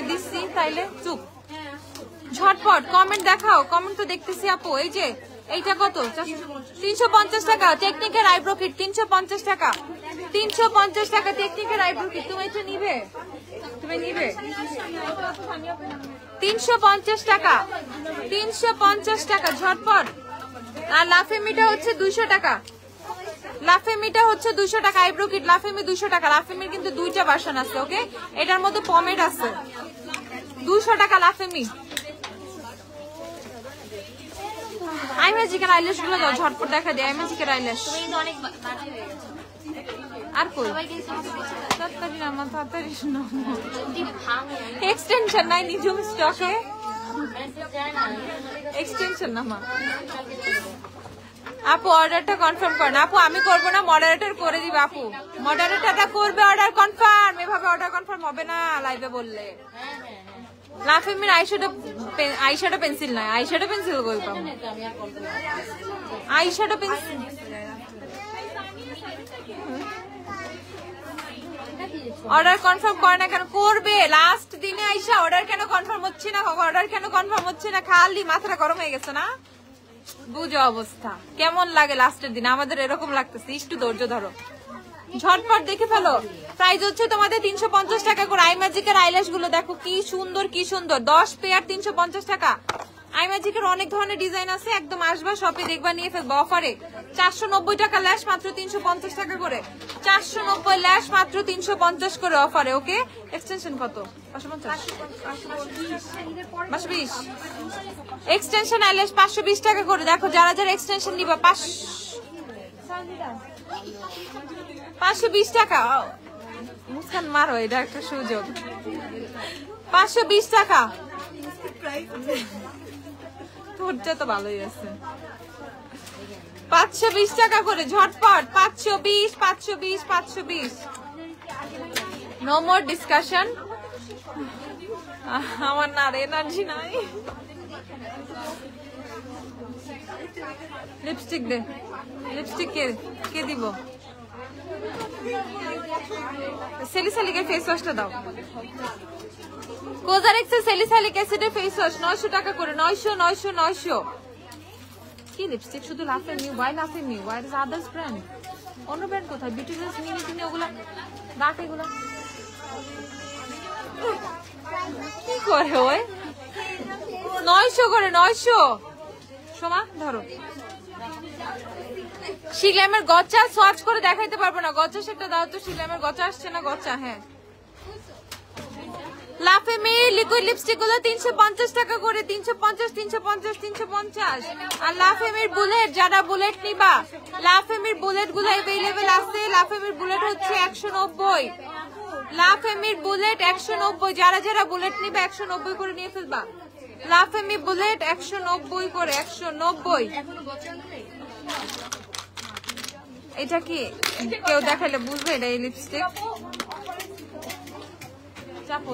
দিচ্ছি তাইলে চুপ। ঝটপট কমেন্ট দেখাও, কমেন্ট তো দেখতেছি আপু। এই যে এইটা কত? 350 টাকা টেকনিকের আইব্রো কিট, 350 টাকা, 350 টাকা টেকনিকের আইব্রো কিট। তুমি এটা নিবে? 350 টাকা, 350 টাকা ঝটপট। আর লাফেমিটা হচ্ছে 200 টাকা, লাফেমিটা হচ্ছে 200 টাকা আইব্রো কিট। লাফেমি 200 টাকা। লাফেমির কিন্তু দুইটা ভার্সন আছে, ওকে? এটার মধ্যে পমেড আছে। 200 টাকা লাফেমি। আইম্যাজিকের আইল্যাশ গুলো দাও, ঝটপট দেখা দিই। আইম্যাজিকের আইল্যাশ আর কই? তাড়াতাড়ি নামা, তাড়াতাড়ি নামা। এক্সটেনশন নাই নিজুম স্টকে? এক্সটেনশন নামা। আপু অর্ডারটা কনফার্ম করেন। আপু আমি করব না, মডারেটর করে দিবে। আপু মডারেটরটা করবে অর্ডার কনফার্ম। এভাবে অর্ডার কনফার্ম হবে না লাইভে বললে। লাফেমির আইশ্যাডো পেন্সিল নয়, আইশ্যাডো পেন্সিল কই পাবো? আইশ্যাডো পেন্সিল অর্ডার কনফার্ম করে না কেন? করবে লাস্ট দিনে আইসা। অর্ডার কেন কনফার্ম হচ্ছে না? অর্ডার কেন কনফার্ম হচ্ছে না? খালি মাথাটা গরম হয়ে গেছে না? বুঝো অবস্থা কেমন লাগে লাস্টের দিন। আমাদের এরকম লাগতেছে। একটু ধৈর্য ধরো, ঝটপট দেখে ফেলো। প্রাইস হচ্ছে তোমাদের 350 টাকা করে। আইম্যাজিকের আইল্যাশ গুলো দেখো কি সুন্দর, কি সুন্দর। 10 পেয়ার 350 টাকা। আইম্যাজিকের অনেক ধরনের ডিজাইন আছে। একদম আসবা শপে দেখবা, নিয়ে ফেলবা অফারে। 490 টাকা ল্যাশ, মাত্র 350 টাকা করে। 490 ল্যাশ, মাত্র 350 করে অফারে, ওকে? এক্সটেনশন কত? 520। এক্সটেনশন আইল্যাশ 520 টাকা করে। দেখো যারা যারা এক্সটেনশন নিবা 520 টাকা। মুস্কান মারো, এটা একটা সুযোগ। 520 টাকা। তোরটা তো ভালোই আছে। 520 টাকা করে ঝটপট। 520। No more discussion. আমার না এনার্জি নাই। লিপস্টিক দে, লিপস্টিক কে দিব? সেলিসালিকের ফেস ওয়াশটা দাও। কোজারেক্সের সেলিসালিক অ্যাসিডের ফেস ওয়াশ 900 টাকা করে। 900। কি লিপস্টিক? শুধু লাফেমি। ওয়াই লাফেমি? Why is others brand? অন্য ব্র্যান্ড কোথায়? বিউটি প্লাস, মিনি টিনি, ওগুলা রাখ। এগুলা কি করে ওই? 900 করে। 900। সোমা ধরো। শিগ্ল্যামের গচ্চা সোয়াচ করে দেখাইতে পারবো না। গচ্চা সেটা দাও তো। শিগ্ল্যামের গচ্চা আসছে না? গচ্চা, হ্যাঁ। লাফেমি লিকুইড লিপস্টিক গুলো 350 টাকা করে। 350। আর লাফেমির বুলেট, যারা বুলেট নিবা, লাফেমির বুলেট গুলো অ্যাভেলেবেল আছে। লাফেমির বুলেট হচ্ছে 190। লাফেমির বুলেট 190। যারা যারা বুলেট নিবা 190 করে নিয়ে ফেলবা। লাফেমি বুলেট 190 করে। 190। এটা কি কেউ দেখালে বুঝবে এটা এই লিপস্টিক? চাপো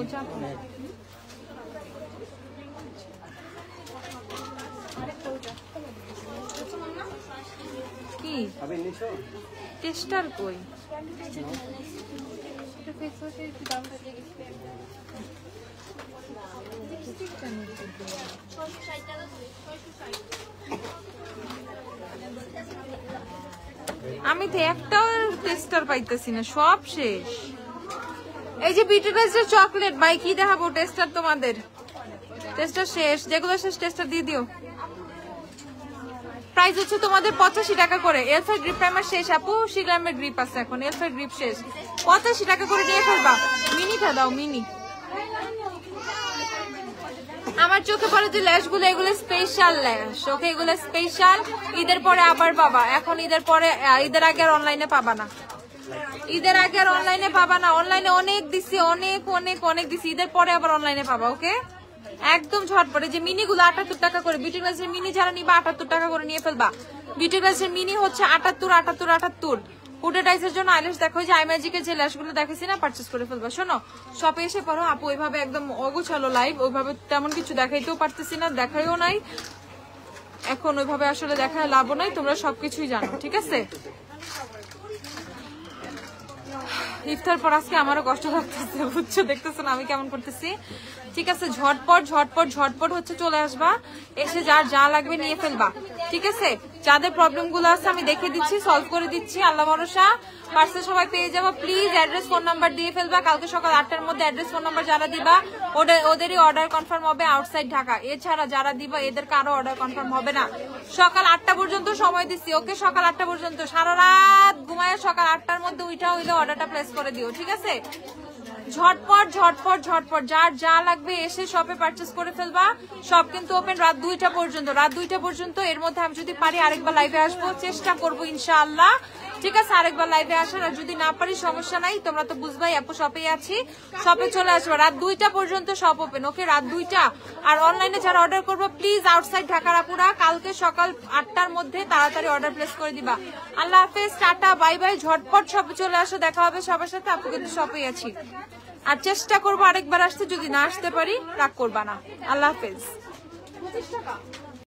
কি টেস্টার কই? আমি তো একটাও টেস্টার পাইতেছি না, সব শেষ। এই যে বিউটিফুল চকলেট বাই কি দেখাবো? টেস্টার তোমাদের টেস্টার শেষ। যেগুলো শেষ টেস্টার দিয়ে দিও। প্রাইস হচ্ছে তোমাদের 85 টাকা করে। এলফাই গ্রিপ প্রাইমার শেষ আপু। শিগ্ল্যামের গ্রিপ আছে এখন। এলফাই গ্রিপ শেষ। 85 টাকা করে নিয়ে ফেলবা। মিনিটা দাও, মিনি। আমার চোখে পড়ে যে ল্যাশ গুলো, এগুলো স্পেশাল ল্যাশ, ওকে? এগুলো স্পেশাল। ঈদের পরে আবার পাবা। এখন ঈদের পরে, ঈদের আগে আর অনলাইনে পাবা না। ঈদের আগে আর অনলাইনে পাবা না। অনলাইনে অনেক দিছি, অনেক দিছি। ঈদের পরে আবার অনলাইনে পাবা, ওকে? একদম ঝটপটে। যে মিনি গুলো 78 টাকা করে। বিউটি গ্লাসের মিনি যারা নিবা 78 টাকা করে নিয়ে ফেলবা। বিউটি গ্লাসের মিনি হচ্ছে 78। হুডেটাইজের জন্য আইল্যাশ দেখো, যে আইম্যাজিকের যে ল্যাশ গুলো দেখেছি না, পারচেস করে ফেলবা। শোনো, শপে এসে পড়ো আপু। ওইভাবে একদম অগোছালো লাইভ, ওইভাবে তেমন কিছু দেখাইতেও পারতেছি না, দেখাইও নাই এখন। ওইভাবে আসলে দেখায় লাভও নাই, তোমরা সবকিছুই জানো, ঠিক আছে? ইফতার পর আজকে আমারও কষ্ট লাগতেছে, বুঝছো, দেখতেছো না আমি কেমন করতেছি। ঠিক আছে, ঝটপট ঝটপট ঝটপট হচ্ছে চলে আসবা, এসে যার যা লাগবে নিয়ে ফেলবা। ঠিক আছে, যাদের প্রবলেম গুলো আছে আমি দেখে দিচ্ছি, সলভ করে দিচ্ছি, আল্লাহ ভরসা। পার্সেল সবাই পেয়ে যাবো। প্লিজ অ্যাড্রেস ফোন নাম্বার দিয়ে ফেলবা, কালকে সকাল 8টার মধ্যে অ্যাড্রেস ফোন নাম্বার যারা দিবা ওদেরই অর্ডার কনফার্ম হবে আউটসাইড ঢাকা। এছাড়া যারা দিবা এদের কারো অর্ডার কনফার্ম হবে না। সকাল 8টা পর্যন্ত সময় দিচ্ছি, ওকে? সকাল 8টা পর্যন্ত, সারা রাত ঘুমায় সকাল 8টার মধ্যে উইটা হইলে অর্ডারটা প্লেস করে দিও। ঠিক আছে, ঝটপট ঝটপট ঝটপট যার যা লাগবে এসে শপে পারচেজ করে ফেলবা। সব কিন্তু ওপেন রাত 2টা পর্যন্ত, রাত 2টা পর্যন্ত। এর মধ্যে আমি যদি পারি আরেকবার লাইভে আসবো, চেষ্টা করবো ইনশাআল্লাহ। ঠিক আছে, আরেকবার লাইভে আসার, আর যদি না পারি সমস্যা নাই, তোমরা তো বুঝবাই আপু শপে আছি, শপে চলে আসবো। রাত 2টা পর্যন্ত শপ ওপেন, ওকে? রাত 2টা। আর অনলাইনে যারা অর্ডার করবো প্লিজ আউটসাইড ঢাকার আপুরা কালকে সকাল 8টার মধ্যে তাড়াতাড়ি অর্ডার প্লেস করে দিবা। আল্লাহ হাফেজ, টাটা, বাই বাই। ঝটপট শপে চলে আসো, দেখা হবে সবার সাথে। আপু কিন্তু শপে আছি, আর চেষ্টা করবো আরেকবার আসতে, যদি না আসতে পারি রাগ করবা না। আল্লাহ হাফেজ।